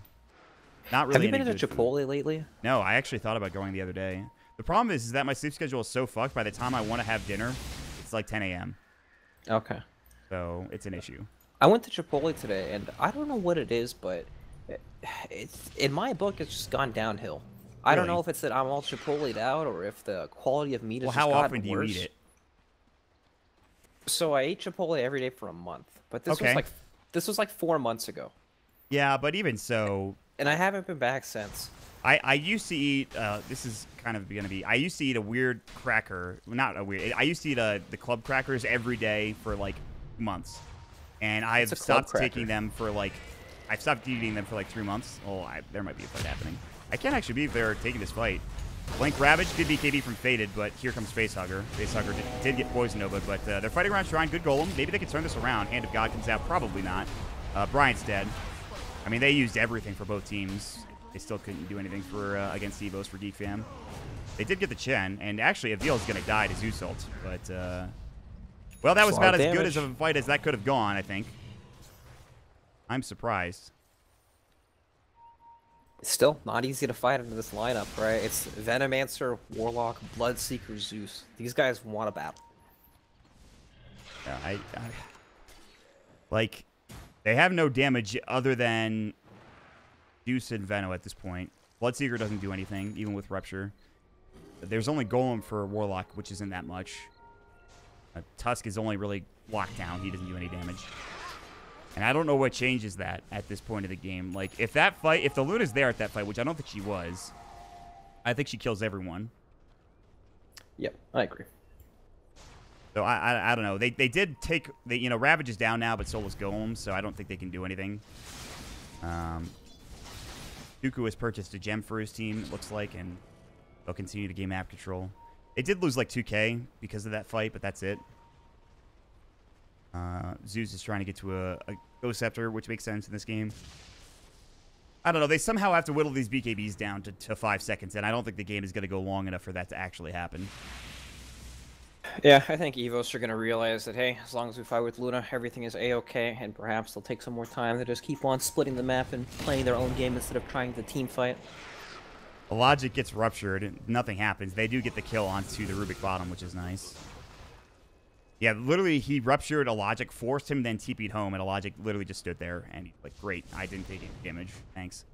not really. Have you been to Chipotle lately? No, I actually thought about going the other day. The problem is that my sleep schedule is so fucked. By the time I want to have dinner, it's like 10 a.m. Okay. So it's an issue. I went to Chipotle today, and I don't know what it is, but it's in my book, it's just gone downhill. Really? I don't know if it's that I'm all Chipotle'd out or if the quality of meat is just gotten worse. How often do you eat it? So I ate Chipotle every day for a month, but Okay. this was like 4 months ago, Yeah, but even so, and I haven't been back since. I used to eat. This is kind of gonna be. I used to eat a weird cracker. Not a weird. I used to eat the club crackers every day for like months, and It's I've a club stopped cracker. taking them for like. I've stopped eating them for like 3 months. Oh, there might be a fight happening. I can't actually believe they're taking this fight. Blank Ravage did BKB from Faded, but here comes Facehugger. Facehugger did get Poison Nova, but they're fighting around Shrine. Good Golem. Maybe they can turn this around. Hand of God comes out. Probably not. Bryant's dead. I mean, they used everything for both teams. They still couldn't do anything for against Evos for Geek Fam. They did get the Chen, and actually Avil's going to die to Zeus ult. But, well, that was about as good as a fight as that could have gone, I think. I'm surprised. It's still not easy to fight into this lineup, right? It's Venomancer, Warlock, Bloodseeker, Zeus. These guys want a battle. Yeah, like, they have no damage other than Zeus and Veno at this point. Bloodseeker doesn't do anything, even with Rupture. There's only Golem for Warlock, which isn't that much. Tusk is only really locked down. He doesn't do any damage. And I don't know what changes that at this point of the game. Like, if the Luna's there at that fight, which I don't think she was, I think she kills everyone. Yep, I agree. So I don't know. They did take, Ravage is down now, but so was Golem, so I don't think they can do anything. Dooku has purchased a gem for his team, it looks like, and they'll continue to gain map control. They did lose like 2K because of that fight, but that's it. Zeus is trying to get to a Ghost Scepter, which makes sense in this game. I don't know. They somehow have to whittle these BKBs down to 5 seconds, and I don't think the game is going to go long enough for that to actually happen. Yeah, I think Evos are going to realize that, hey, as long as we fight with Luna, everything is A-okay, and perhaps they'll take some more time to just keep on splitting the map and playing their own game instead of trying to team fight. The logic gets ruptured, and nothing happens. They do get the kill onto the Rubik bottom, which is nice. Yeah, literally, he ruptured a logic, forced him, then TP'd home, and a logic literally just stood there, and he's like, great, I didn't take any damage. Thanks.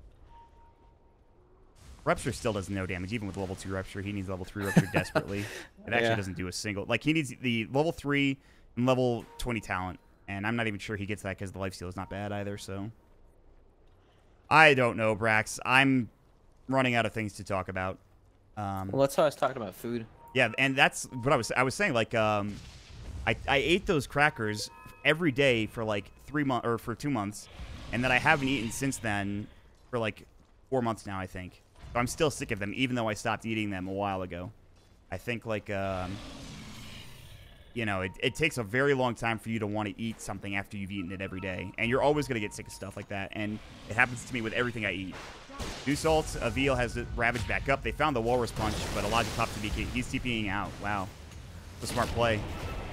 Rupture still does no damage, even with level 2 Rupture. He needs level 3 Rupture desperately. It actually doesn't do a single... Like, he needs the level 3 and level 20 talent, and I'm not even sure he gets that because the lifesteal is not bad either, so... I don't know, Brax. I'm running out of things to talk about. Well, that's how I was talking about food. Yeah, and that's what I was saying, like, I ate those crackers every day for like 3 months or for 2 months, and then I haven't eaten since then for like 4 months now, I think. So I'm still sick of them, even though I stopped eating them a while ago. I think like it takes a very long time for you to want to eat something after you've eaten it every day, and you're always gonna get sick of stuff like that. And it happens to me with everything I eat. Dusalt, Avil has the Ravage back up. They found the Walrus Punch, but Elijah pops the BK. He's TPing out. Wow, it's a smart play.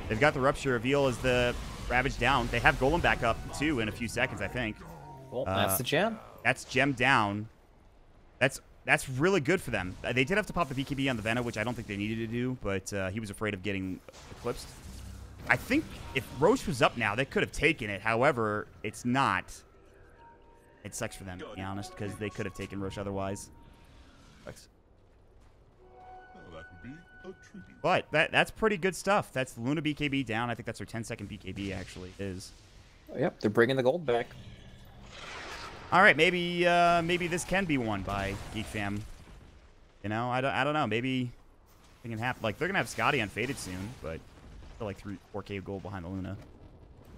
They've got the Rupture. Avil is the Ravage down. They have Golem back up, too, in a few seconds, I think. Well, that's the gem. That's gem down. That's really good for them. They did have to pop the BKB on the Venom, which I don't think they needed to do, but he was afraid of getting eclipsed. I think if Roche was up now, they could have taken it. However, it's not. It sucks for them, to be honest, because they could have taken Roche otherwise. Sucks. But that's pretty good stuff. That's Luna BKB down. I think that's her 10-second BKB, actually, is. Yep, they're bringing the gold back. All right, maybe this can be won by Geek Fam. You know, I don't know. Maybe it can happen. Like, they're going to have Scotty unfaded soon, but still like 4K gold behind the Luna.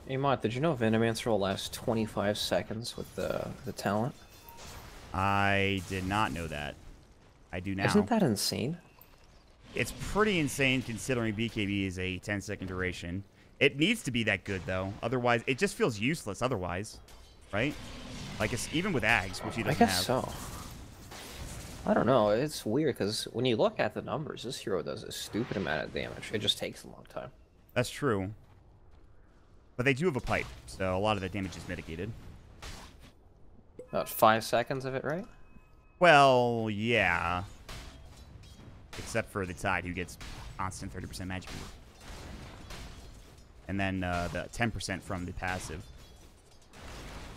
Hey, Mott, did you know Venomancer will last 25 seconds with the talent? I did not know that. I do now. Isn't that insane? It's pretty insane considering BKB is a 10-second duration. It needs to be that good, though. Otherwise, it just feels useless otherwise. Right? Like, it's even with Ags, which he doesn't have. I guess so. I don't know. It's weird, because when you look at the numbers, this hero does a stupid amount of damage. It just takes a long time. That's true. But they do have a pipe, so a lot of the damage is mitigated. About 5 seconds of it, right? Well, yeah. Except for the Tide, who gets constant 30% magic move. And then the 10% from the passive.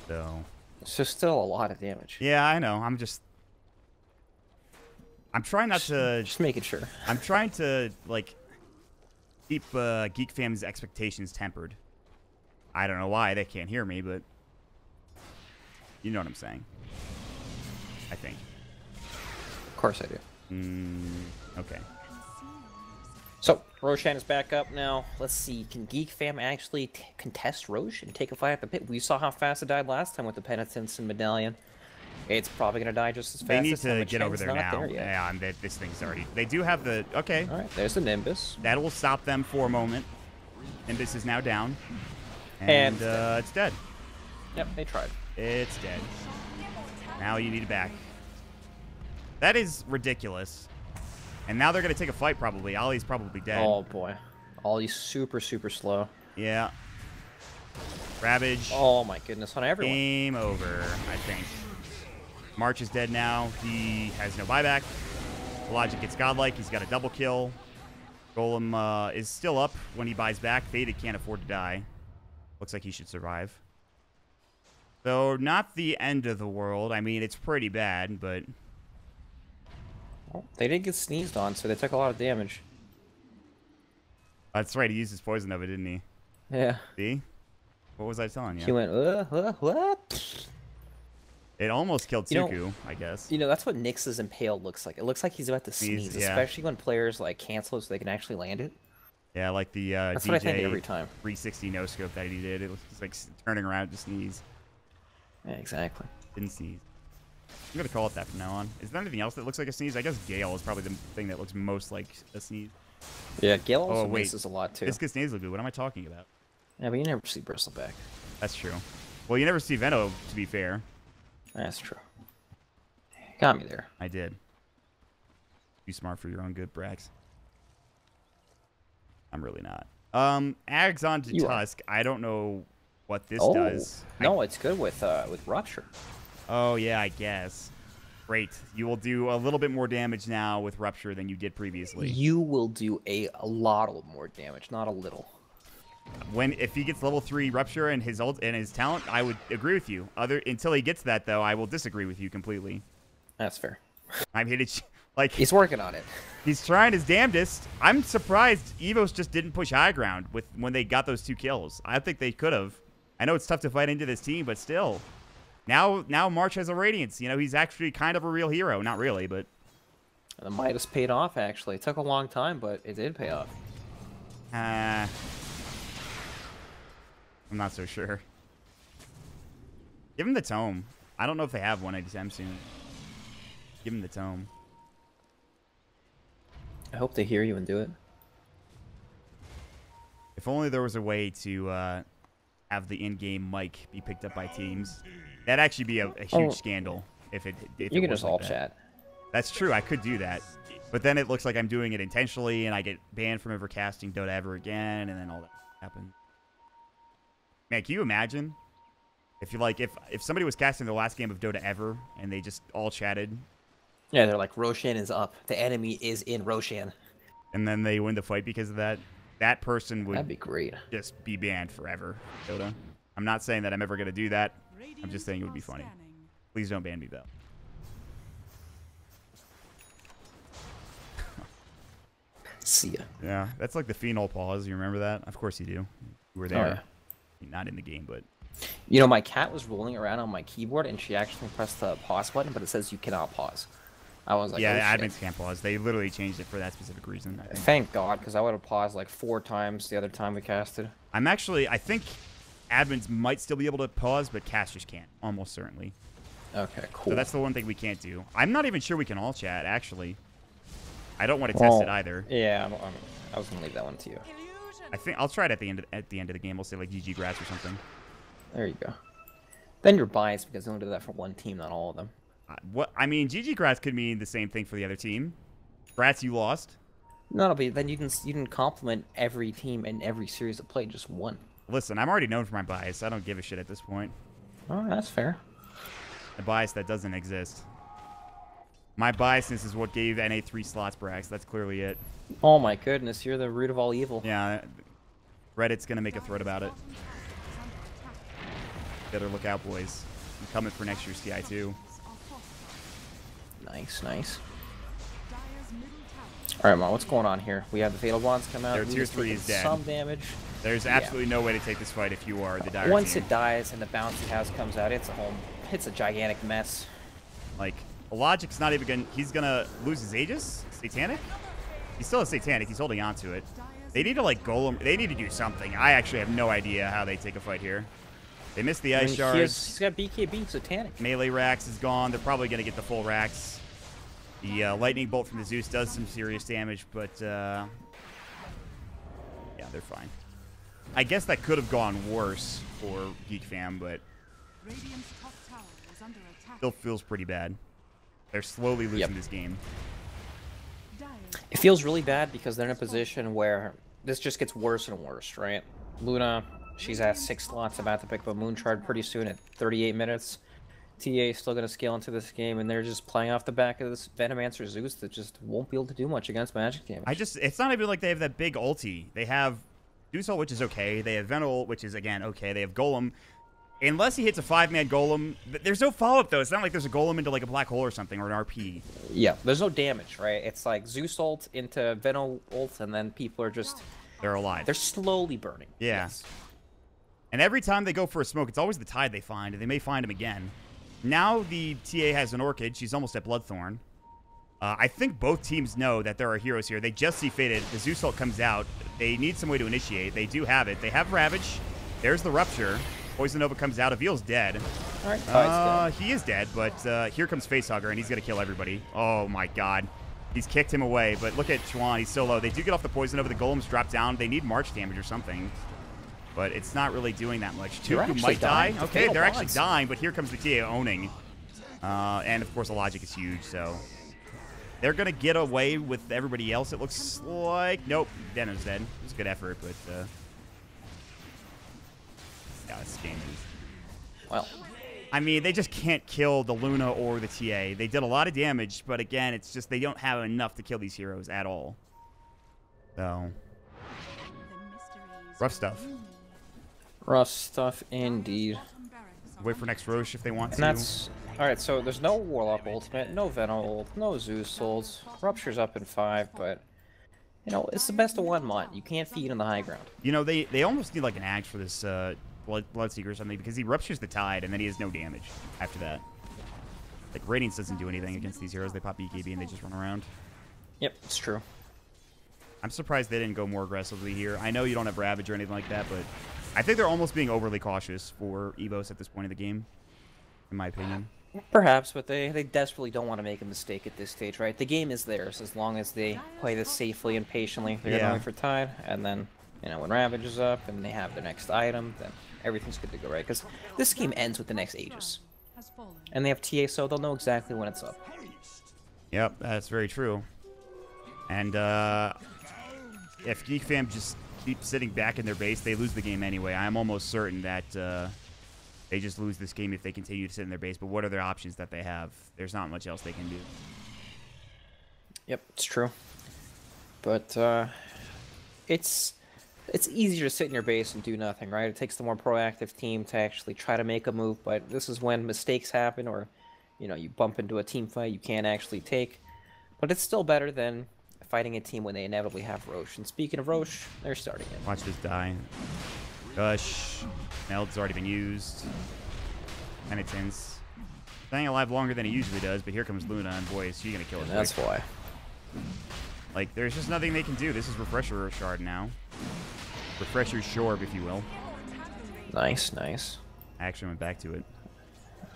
So... It's just still a lot of damage. Yeah, I know. I'm trying not to... Just making sure. I'm trying to, like... Keep Geek Fam's expectations tempered. I don't know why they can't hear me, but you know what I'm saying. I think. Of course I do. Okay. So, Roshan is back up now. Let's see, can Geek Fam actually contest Roche and take a fight at the pit? We saw how fast it died last time with the Penitence and Medallion. It's probably going to die just as fast. They need this time, to get over there now. There yeah, and this thing's already... They do have the... Okay. All right, there's the Nimbus. That will stop them for a moment. Nimbus is now down. And it's dead. Yep, they tried. It's dead. Now you need it back. That is ridiculous. And now they're going to take a fight, probably. Ollie's probably dead. Oh, boy. Ollie's super, super slow. Yeah. Ravage. Oh, my goodness. On everyone. Game over, I think. March is dead now. He has no buyback. Logic gets godlike. He's got a double kill. Golem is still up when he buys back. Faded can't afford to die. Looks like he should survive. So, not the end of the world. I mean, it's pretty bad, but... Well, they did get sneezed on, so they took a lot of damage. That's right. He used his poison of it, didn't he? Yeah. See? What was I telling you? He went, what? It almost killed Tsuku, I guess. You know, that's what Nyx's Impale looks like. It looks like he's about to sneeze, yeah. especially when players, like, cancel it so they can actually land it. Yeah, like the That's DJ what I think every time. 360 no-scope that he did. It was just like turning around to sneeze. Yeah, exactly. Didn't sneeze. I'm going to call it that from now on. Is there anything else that looks like a sneeze? I guess Gale is probably the thing that looks most like a sneeze. Yeah, Gale also misses a lot, too. This gets nasally. What am I talking about? Yeah, but you never see Bristleback. That's true. Well, you never see Veno, to be fair. That's true. Got me there. I did. Be smart for your own good, Brax. I'm really not. Ags on to Tusk. I don't know what this does. No, it's good with Rupture. Oh, yeah, I guess. Great. You will do a little bit more damage now with Rupture than you did previously. You will do a lot more damage, not a little. If he gets level 3 Rupture and his ult and his talent, I would agree with you. Until he gets that, though, I will disagree with you completely. That's fair. I'm hated. Like, he's working on it. He's trying his damnedest. I'm surprised Evos just didn't push high ground when they got those 2 kills. I think they could have. I know it's tough to fight into this team, but still. Now March has a Radiance. You know, he's actually kind of a real hero. Not really, but... The Midas paid off, actually. It took a long time, but it did pay off. I'm not so sure. Give him the tome. I don't know if they have one anytime soon. Give him the tome. I hope they hear you and do it. If only there was a way to have the in-game mic be picked up by teams. That'd actually be a huge scandal if it you it can was just like all that. chat. That's true. I could do that. But then it looks like I'm doing it intentionally, and I get banned from ever casting Dota ever again, and then all that happens. Man, can you imagine if somebody was casting the last game of Dota ever, and they just all chatted? Yeah, they're like, Roshan is up. The enemy is in Roshan. And then they win the fight because of that. That person would That'd be great. Just be banned forever, Dota. I'm not saying that I'm ever going to do that. I'm just saying it would be funny. Please don't ban me, though. See ya. Yeah, that's like the phenol pause. You remember that? Of course you do. You were there. Oh, yeah. Not in the game, but... You know, my cat was rolling around on my keyboard, and she actually pressed the pause button, but it says you cannot pause. I was like, yeah, oh, admins can't pause. They literally changed it for that specific reason. Thank God, because I would have paused like 4 times the other time we casted. I think admins might still be able to pause, but casters can't, almost certainly. Okay, cool. So that's the one thing we can't do. I'm not even sure we can all chat, actually. I don't want to test it either. Yeah, I was gonna leave that one to you. I think I'll try it at the end of the game. We'll say like GG Grass or something. There you go. Then you're biased because they only did that for one team, not all of them. I mean, GG Grass could mean the same thing for the other team. Grats, you lost. No, but then you can compliment every team and every series of play, just one. Listen, I'm already known for my bias. I don't give a shit at this point. Oh, that's fair. A bias that doesn't exist. My biasness is what gave NA 3 slots, Brax. That's clearly it. Oh my goodness, you're the root of all evil. Yeah, Reddit's gonna make a thread about it. Better look out, boys. I'm coming for next year's TI2. Nice, nice. All right, Mon, what's going on here? We have the Fatal Bonds come out. Their tier 3 is dead. Some damage. There's absolutely no way to take this fight if you are the dire Once team. it dies and the bouncy house comes out, it's a home. It's a gigantic mess. Like, Logic's not even gonna. He's gonna lose his Aegis? Satanic? He's still a Satanic. He's holding on to it. They need to, like, Golem. They need to do something. I actually have no idea how they take a fight here. They missed the Ice Shards. He's got BKB, Satanic. Melee Rax is gone. They're probably going to get the full Rax. The Lightning Bolt from the Zeus does some serious damage, but yeah, they're fine. I guess that could have gone worse for Geek Fam, but still feels pretty bad. They're slowly losing this game. It feels really bad because they're in a position where this just gets worse and worse, right? Luna, she's at 6 slots, about to pick up a Moonshard pretty soon at 38 minutes. TA is still going to scale into this game, and they're just playing off the back of this Venomancer Zeus that just won't be able to do much against magic damage. It's not even like they have that big ulti. They have Zeusol, which is okay. They have Venol, which is, again, okay. They have Golem. Unless he hits a 5-man Golem, there's no follow-up, though. It's not like there's a Golem into, like, a black hole or something, or an RP. Yeah, there's no damage, right? It's like Zeus ult into Venol ult, and then people are just... They're alive. They're slowly burning. Yeah. Yes. And every time they go for a smoke, it's always the Tide they find, and they may find him again. Now the TA has an Orchid. She's almost at Bloodthorn. I think both teams know that there are heroes here. They just see Fated. The Zeus ult comes out. They need some way to initiate. They do have it. They have Ravage. There's the Rupture. Poison Nova comes out. Avil's dead. All right, Tide's dead. He is dead, but here comes Facehugger, and he's going to kill everybody. Oh, my God. He's kicked him away, but look at Chuan. He's so low. They do get off the Poison Nova. The Golems drop down. They need March damage or something. But it's not really doing that much. Tuku might die. Okay, they're actually dying, but here comes the TA owning. And, of course, the logic is huge, so... They're going to get away with everybody else, it looks like. Nope, Deno's dead. It was a good effort, but... yeah, this game is... Well... I mean, they just can't kill the Luna or the TA. They did a lot of damage, but again, it's just they don't have enough to kill these heroes at all. So... rough stuff. Rough stuff indeed. Wait for next Roche if they want to. And that's... Alright, so there's no Warlock ultimate, no Venom ult, no Zeus ults. Rupture's up in 5, but... You know, it's the best of one mod. You can't feed in the high ground. You know, they almost need like an axe for this Bloodseeker or something, because he Ruptures the Tide, and then he has no damage after that. Like, Radiance doesn't do anything against these heroes. They pop BKB and they just run around. Yep, it's true. I'm surprised they didn't go more aggressively here. I know you don't have Ravage or anything like that, but I think they're almost being overly cautious for Evos at this point of the game, in my opinion. Perhaps, but they desperately don't want to make a mistake at this stage, right? The game is theirs as long as they play this safely and patiently. They're going for Tide, and then, you know, when Ravage is up and they have their next item, then everything's good to go, right? Because this game ends with the next Aegis. And they have TA, so they'll know exactly when it's up. Yep, that's very true. And if Geek Fam just keeps sitting back in their base, they lose the game anyway. I'm almost certain that they just lose this game if they continue to sit in their base. But what are their options that they have? There's not much else they can do. Yep, it's true. But it's easier to sit in your base and do nothing, right? It takes the more proactive team to actually try to make a move. But this is when mistakes happen, or you know, you bump into a team fight you can't actually take. But it's still better than fighting a team when they inevitably have Roche. And speaking of Roche, they're starting it. Watch this die. Gush. Meld's already been used. Penitence. Staying alive longer than he usually does, but here comes Luna, and boy, is she going to kill us. That's why. Like, there's just nothing they can do. This is Refresher Shard now. Refresher Shorb, if you will. Nice, nice. I actually went back to it.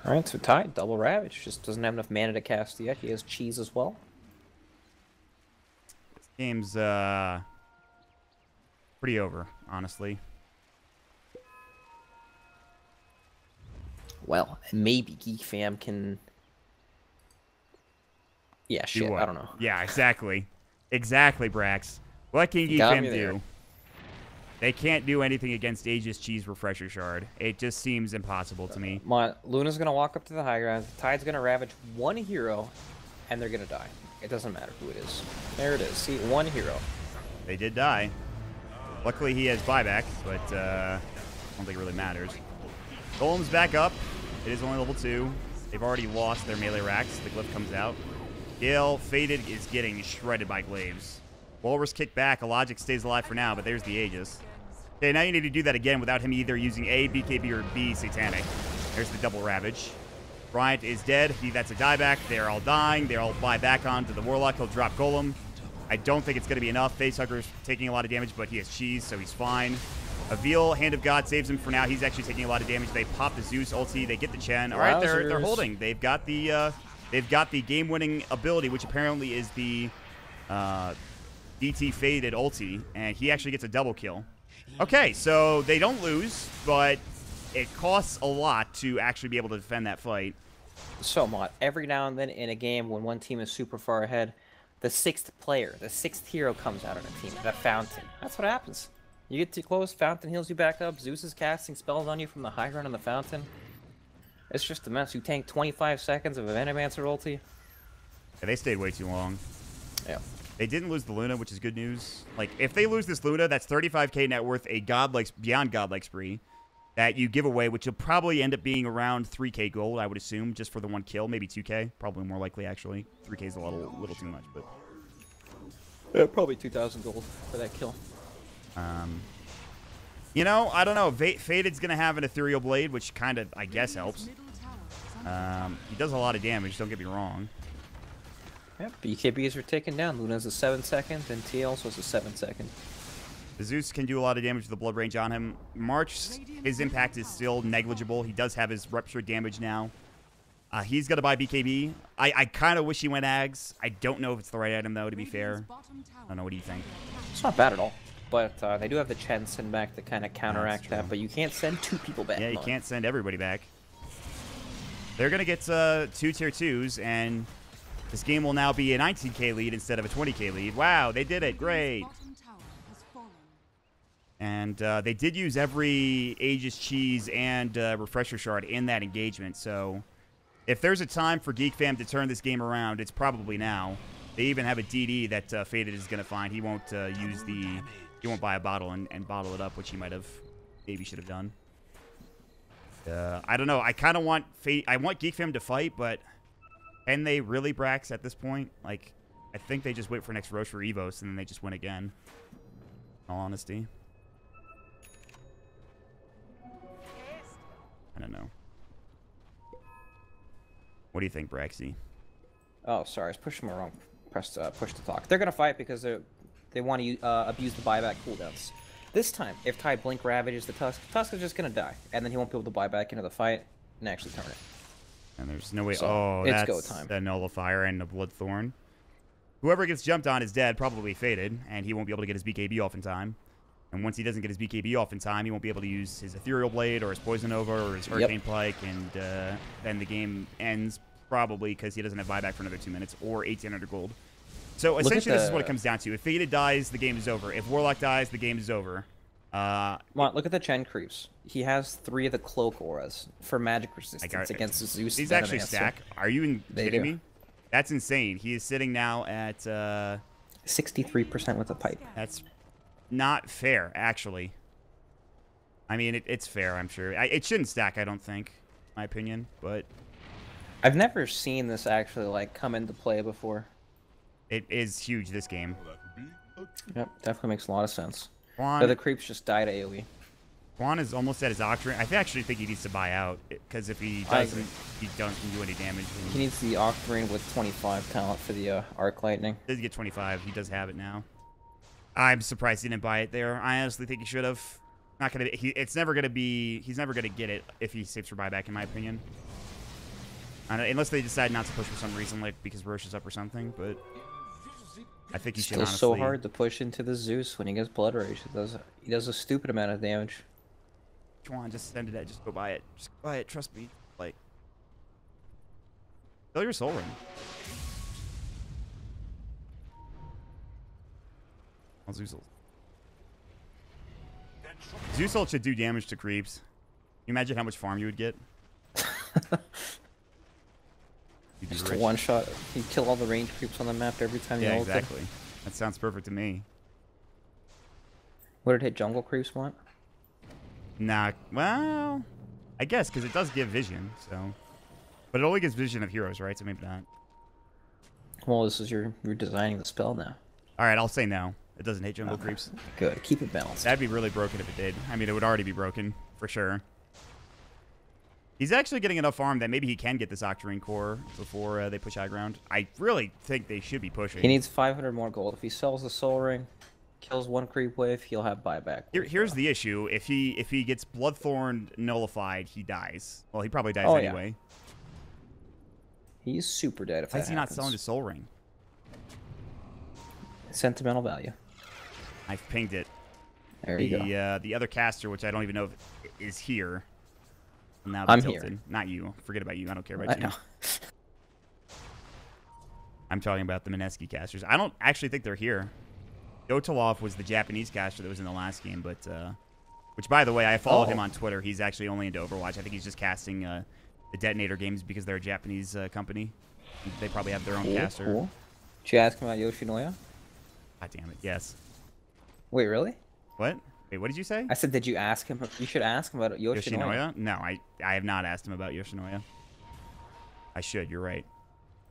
Alright, so Tide, double Ravage. Just doesn't have enough mana to cast yet. He has cheese as well. This game's, pretty over, honestly. Well, maybe Geek Fam can... Yeah, shit, I don't know. Yeah, exactly. Exactly, Brax. What can Geek Fam do? They can't do anything against Aegis Cheese Refresher Shard. It just seems impossible to me. Luna's going to walk up to the high ground. Tide's going to Ravage one hero, and they're going to die. It doesn't matter who it is. There it is. See, one hero. They did die. Luckily, he has buyback, but I don't think it really matters. Golem's back up. It is only level 2. They've already lost their melee racks. The glyph comes out. Gale, Faded is getting shredded by Glaives. Walrus kicked back. Logic stays alive for now, but there's the Aegis. Okay, now you need to do that again without him either using A, BKB, or B, Satanic. There's the double Ravage. Bryant is dead. That's a dieback. They're all dying. They all buy back onto the Warlock. He'll drop Golem. I don't think it's going to be enough. Facehugger's taking a lot of damage, but he has cheese, so he's fine. Avil, Hand of God, saves him for now. He's actually taking a lot of damage. They pop the Zeus ulti. They get the Chen. All right, they're holding. They've got the game-winning ability, which apparently is the DT Faded ulti, and he actually gets a double kill. Okay, so they don't lose, but it costs a lot to actually be able to defend that fight. So much. Every now and then in a game when one team is super far ahead, the sixth player, the sixth hero comes out on a team, the Fountain. That's what happens. You get too close, Fountain heals you back up, Zeus is casting spells on you from the high ground on the Fountain. It's just a mess. You tank 25 seconds of a Venomancer ulti. Yeah, they stayed way too long. Yeah. They didn't lose the Luna, which is good news. Like, if they lose this Luna, that's 35k net worth, a godlike, beyond godlike spree that you give away, which will probably end up being around 3k gold, I would assume, just for the one kill, maybe 2k, probably more likely, actually. 3k is a little too much, but... Yeah, probably 2,000 gold for that kill. You know, I don't know. Faded's going to have an Ethereal Blade, which kind of, I guess, helps. He does a lot of damage, don't get me wrong. Yep, BKBs are taken down. Luna's a 7-second, and T also has a 7-second. The Zeus can do a lot of damage with the blood range on him. March, his impact is still negligible. He does have his rupture damage now. He's got to buy BKB. I kind of wish he went Ags. I don't know if it's the right item, though, to be fair. I don't know. What do you think? It's not bad at all. But they do have the Chen send back to kind of counteract that, but you can't send 2 people back. Yeah, you can't send everybody back. They're going to get 2 tier 2s, and this game will now be a 19k lead instead of a 20k lead. Wow, they did it. Great. And they did use every Aegis Cheese and Refresher Shard in that engagement, so if there's a time for Geek Fam to turn this game around, it's probably now. They even have a DD that Faded is going to find. He won't use the... He won't buy a bottle and bottle it up, which he might have... Maybe should have done. I don't know. I kind of want... I want Geek Fam to fight, but... Can they really Brax at this point? Like, I think they just wait for next Roche for Evos, and then they just win again. In all honesty. I don't know. What do you think, Braxy? Oh, sorry. I was pushing my wrong. Pressed push to talk. They're going to fight because they want to abuse the buyback cooldowns. This time, if Ty Blink ravages the Tusk, Tusk is just going to die. And then he won't be able to buy back into the fight and actually turn it. And there's no way... So, oh, it's that's go time. the Nullifier and the Bloodthorn. Whoever gets jumped on is dead, probably Faded, and he won't be able to get his BKB off in time. And once he doesn't get his BKB off in time, he won't be able to use his Ethereal Blade or his Poison Nova or his Hurricane Pike, and then the game ends probably because he doesn't have buyback for another 2 minutes or 1,800 gold. So essentially, this is what it comes down to. If Faded dies, the game is over. If Warlock dies, the game is over. Look at the Chen creeps. He has 3 of the cloak auras for magic resistance against the Zeus. These actually stack. Are you kidding me? That's insane. He is sitting now at 63% with a pipe. That's not fair, actually. I mean, it's fair, I'm sure. It shouldn't stack, I don't think, my opinion, but... I've never seen this actually, like, come into play before. It is huge, this game. Yep, definitely makes a lot of sense. Quan, so the creeps just died AoE. Quan is almost at his Octarine. I actually think he needs to buy out, because if he doesn't, he doesn't do any damage. He needs the Octarine with 25 talent for the Arc Lightning. He does get 25. He does have it now. I'm surprised he didn't buy it there. I honestly think he should have. Not gonna. It's never gonna be. He's never gonna get it if he saves for buyback, in my opinion. Unless they decide not to push for some reason, like because Roche is up or something. But I think he should. Still so hard to push into the Zeus when he gets Blood Rage. He does a stupid amount of damage. Come on, just send it. Just go buy it. Just buy it. Trust me. Like, fill your soul ring. Oh, Zeusol should do damage to creeps. Can you imagine how much farm you would get? Just a one shot. You kill all the range creeps on the map every time you ult. Yeah, exactly. That sounds perfect to me. What did hit jungle creeps want? Nah, well, I guess because it does give vision. So, but it only gives vision of heroes, right? So maybe not. Well, this is you're designing the spell now. All right, I'll say no. It doesn't hit jungle Okay. creeps. Good. Keep it balanced. That'd be really broken if it did. I mean, it would already be broken, for sure. He's actually getting enough farm that maybe he can get this Octarine core before they push high ground. I really think they should be pushing. He needs 500 more gold. If he sells the Soul Ring, kills one creep wave, he'll have buyback. Here's the issue. If he gets Bloodthorn nullified, he dies. Well, he probably dies anyway. He's super dead if Why that is he not happens. selling the Soul Ring? Sentimental value. I've pinged it. There you go. The other caster, which I don't even know if is here. Now I'm tilted. here. Not you. Forget about you. I don't care about I you. know. I'm talking about the Mineski casters. I don't actually think they're here. Dotolov was the Japanese caster that was in the last game, but which, by the way, I followed him on Twitter. He's actually only into Overwatch. I think he's just casting the Detonator games because they're a Japanese company. They probably have their own caster. Cool. Did you ask him about Yoshinoya? God damn it, yes. Wait, really? What? Wait, what did you say? I said, did you ask him? You should ask him about Yoshinoya. Yoshinoya? No, I have not asked him about Yoshinoya. I should, you're right.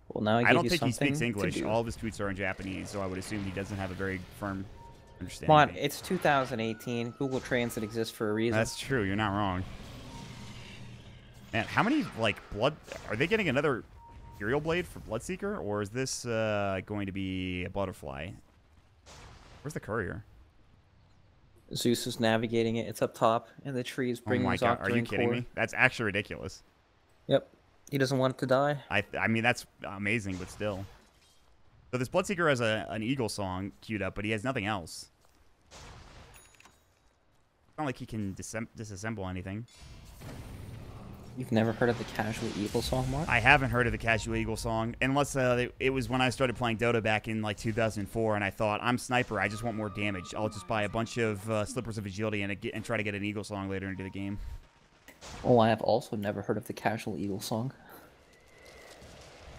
Well, now I don't think he speaks English. All of his tweets are in Japanese, so I would assume he doesn't have a very firm understanding. Come on, it's 2018. Google Translate exists for a reason. That's true. You're not wrong. Man, how many, like, blood... Are they getting another Imperial Blade for Bloodseeker, or is this going to be a Butterfly? Where's the courier? Zeus is navigating it. It's up top, and the trees bringing his God, are you Octarine kidding core. me? That's actually ridiculous. Yep. He doesn't want it to die. I mean, that's amazing, but still. So this Bloodseeker has an Eagle song queued up, but he has nothing else. It's not like he can disassemble anything. You've never heard of the Casual Eagle song, Mark? I haven't heard of the Casual Eagle song, unless it was when I started playing Dota back in like 2004, and I thought, I'm Sniper, I just want more damage. I'll just buy a bunch of Slippers of Agility and try to get an Eagle song later into the game. Oh, I have also never heard of the Casual Eagle song.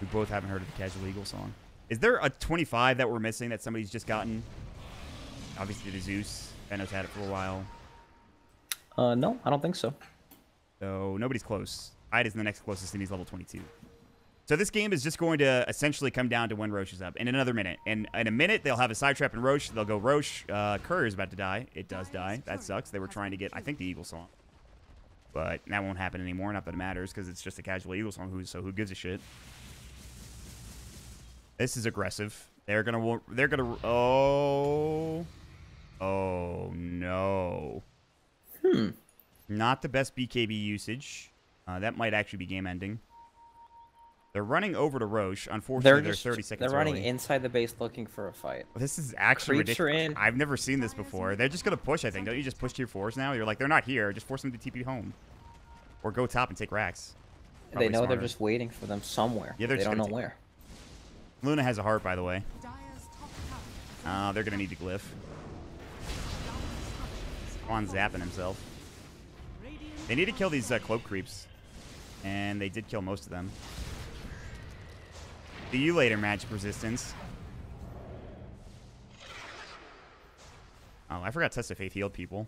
We both haven't heard of the Casual Eagle song. Is there a 25 that we're missing that somebody's just gotten? Obviously the Zeus. Benno's had it for a while. No, I don't think so. So nobody's close. Ide is the next closest, and he's level 22. So this game is just going to essentially come down to when Roche is up. In another minute. And in a minute, they'll have a side trap in Roche. They'll go Roche. Courier's about to die. It does die. That sucks. They were trying to get, I think, the Eagle song. But that won't happen anymore. Not that it matters, because it's just a Casual Eagle song. So who gives a shit? This is aggressive. They're gonna. Oh no. Not the best BKB usage. That might actually be game ending. They're running over to Roche. Unfortunately, they're 30 seconds They're running early. inside the base looking for a fight. This is actually Creeps are ridiculous. in. I've never seen this before. They're just gonna push. I think. Don't you just push tier 4s now? You're like, they're not here. Just force them to TP home, or go top and take racks. They know smarter. they're just waiting for them somewhere. Yeah, they're they just don't know gonna where. Luna has a heart, by the way. They're gonna need to glyph. Juan zapping himself. They need to kill these cloak creeps, and they did kill most of them. See you later, magic resistance. Oh, I forgot Test of Faith healed people.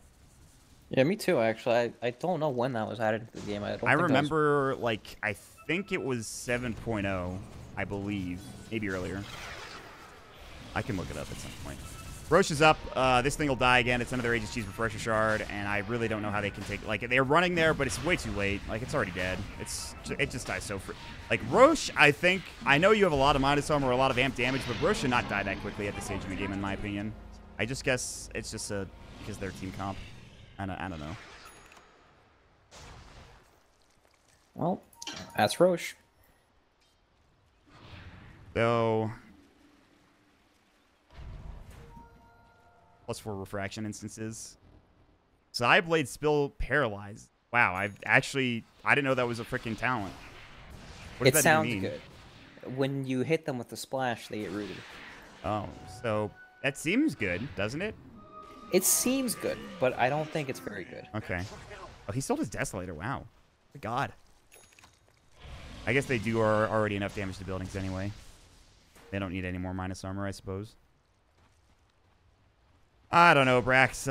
Yeah, me too, actually. I don't know when that was added to the game. I remember, like, I think it was 7.0, I believe. Maybe earlier. I can look it up at some point. Roche is up. This thing will die again. It's another Aegis Cheese Refresher Shard, and I really don't know how they can take... Like, they're running there, but it's way too late. Like, it's already dead. It just dies so... Like, Roche, I think... I know you have a lot of minus armor or a lot of amp damage, but Roche should not die that quickly at this stage in the game, in my opinion. I just guess it's just because they're team comp. I don't know. Well, that's Roche. So... +4 refraction instances. Psyblade Spill Paralyzed. Wow, I didn't know that was a freaking talent. What does It that sounds even mean? good. When you hit them with the splash, they get rooted. Oh, so that seems good, doesn't it? It seems good, but I don't think it's very good. Okay. Oh, he sold his Desolator. Wow. Good God. I guess they do are already enough damage to buildings anyway. They don't need any more minus armor, I suppose. I don't know, Brax.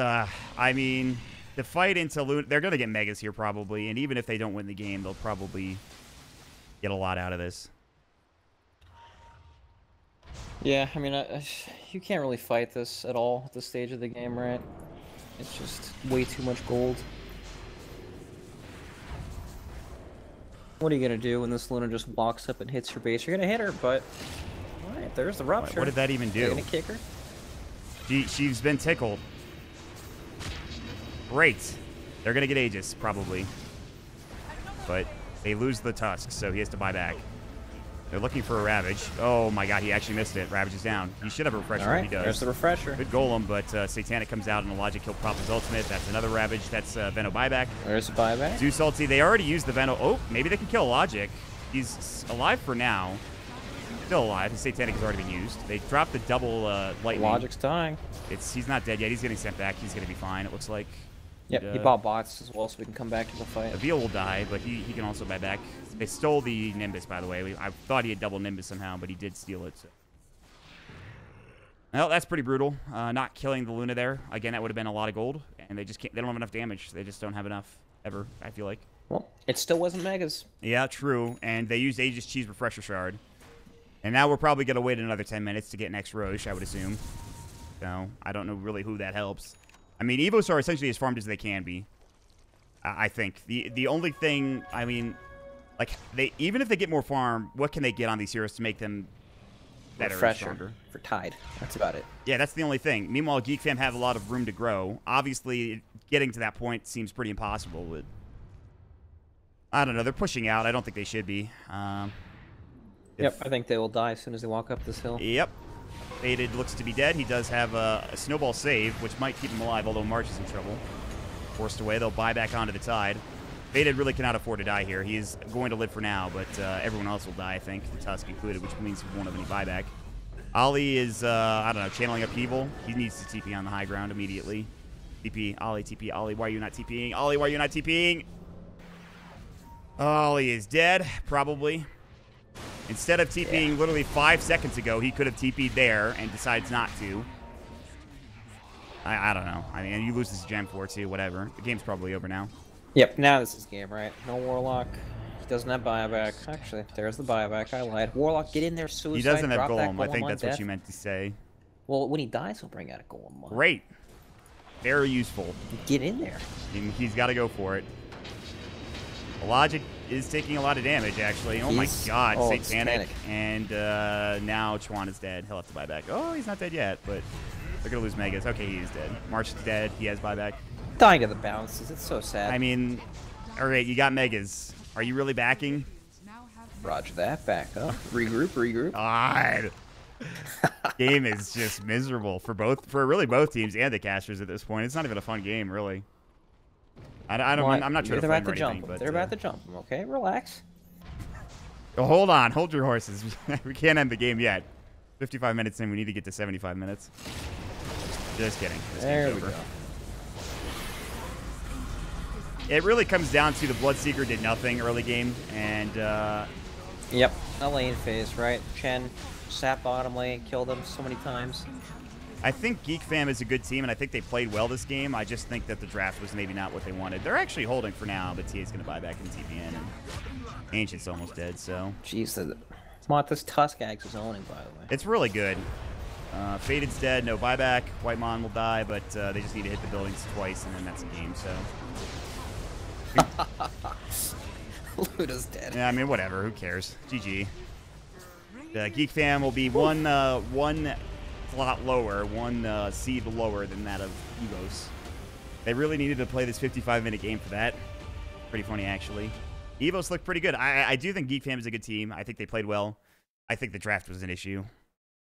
I mean, the fight into Luna, they're going to get Megas here probably, and even if they don't win the game, they'll probably get a lot out of this. Yeah, I mean, you can't really fight this at all at this stage of the game, right? It's just way too much gold. What are you gonna do when this Luna just walks up and hits your base? You're gonna hit her, but all right, there's the rupture. What did that even Are you do? gonna kick her? She's been tickled. Great. They're gonna get Aegis probably, but they lose the Tusk, so he has to buy back. They're looking for a Ravage. Oh my god, he actually missed it. Ravage is down. He should have a refresher. All right, He does. there's the refresher. Good Golem, but Satanic comes out and a Logic kill prop his ultimate. That's another Ravage. That's Veno buyback. There's the buyback. Too salty. They already used the Veno. Oh, maybe they can kill Logic. He's alive for now. Still alive. His Satanic has already been used. They dropped the double lightning. Logic's dying. He's not dead yet. He's getting sent back. He's going to be fine, it looks like. Yep, he bought bots as well, so we can come back to the fight. Avil will die, but he can also buy back. They stole the Nimbus, by the way. I thought he had double Nimbus somehow, but he did steal it. So. Well, that's pretty brutal. Not killing the Luna there. Again, that would have been a lot of gold, and they just can't. They don't have enough damage. They just don't have enough ever, I feel like. Well, it still wasn't Megas. Yeah, true. And they used Aegis Cheese Refresher Shard. And now we're probably going to wait another 10 minutes to get next Roche, I would assume. So, I don't know really who that helps. I mean, Evos are essentially as farmed as they can be. I think. The only thing, I mean, like, even if they get more farm, what can they get on these heroes to make them better and stronger? For Tide. That's about it. Yeah, that's the only thing. Meanwhile, Geek Fam have a lot of room to grow. Obviously, getting to that point seems pretty impossible. But I don't know. They're pushing out. I don't think they should be. Yep, I think they will die as soon as they walk up this hill. Yep. Faded looks to be dead. He does have a snowball save, which might keep him alive, although March is in trouble. Forced away. They'll buy back onto the Tide. Faded really cannot afford to die here. He is going to live for now, but everyone else will die, I think, the Tusk included, which means he won't have any buyback. Ollie is, I don't know, channeling upheaval. He needs to TP on the high ground immediately. TP, Ollie, TP, Ollie, why are you not TPing? Ollie, why are you not TPing? Ollie is dead, probably. Instead of TPing literally 5 seconds ago, he could have TP'd there and decides not to. I don't know. I mean, you lose this Gen 4 too, whatever. The game's probably over now. Yep, now this is game, right? No Warlock. He doesn't have buyback. Actually, there's the buyback. I lied. Warlock, get in there, suicide. He doesn't have drop that Golem. I think that's death. what you meant to say. Well, when he dies, he'll bring out a Golem. Great. Very useful. Get in there. He's got to go for it. Logic is taking a lot of damage, actually. Oh my god, Satanic. And now Chuan is dead. He'll have to buy back. Oh, he's not dead yet, but they're going to lose Megas. Okay, he is dead. March is dead. He has buyback. Dying to the bounces. It's so sad. I mean, all right, you got Megas. Are you really backing? Roger that. Back up. Regroup, regroup. God. Game is just miserable for really both teams and the casters at this point. It's not even a fun game, really. I'm not trying to flame or anything, but they're about to jump him. Okay, relax. Oh, hold on, hold your horses. We can't end the game yet. 55 minutes in, we need to get to 75 minutes. Just kidding. There we go. It really comes down to the Bloodseeker did nothing early game, and yep, a lane phase, right? Chen sat bottom lane, killed him so many times. I think Geek Fam is a good team, and I think they played well this game. I just think that the draft was maybe not what they wanted. They're actually holding for now, but TA's going to buy back in TPN, and Ancient's almost dead, so. Jeez, this Tusk Axe is owning, by the way. It's really good. Faded's dead, no buyback. Whitemon will die, but they just need to hit the buildings twice, and then that's a game, so. Luda's dead. Yeah, I mean, whatever. Who cares? GG. The Geek Fam will be one slot lower, one seed lower than that of Evos. They really needed to play this 55-minute game for that. Pretty funny, actually. Evos looked pretty good. I do think Geek Fam is a good team. I think they played well. I think the draft was an issue.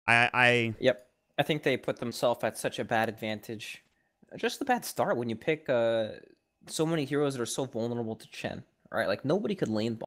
Yep. I think they put themselves at such a bad advantage. Just a bad start when you pick so many heroes that are so vulnerable to Chen. Right? Like, nobody could lane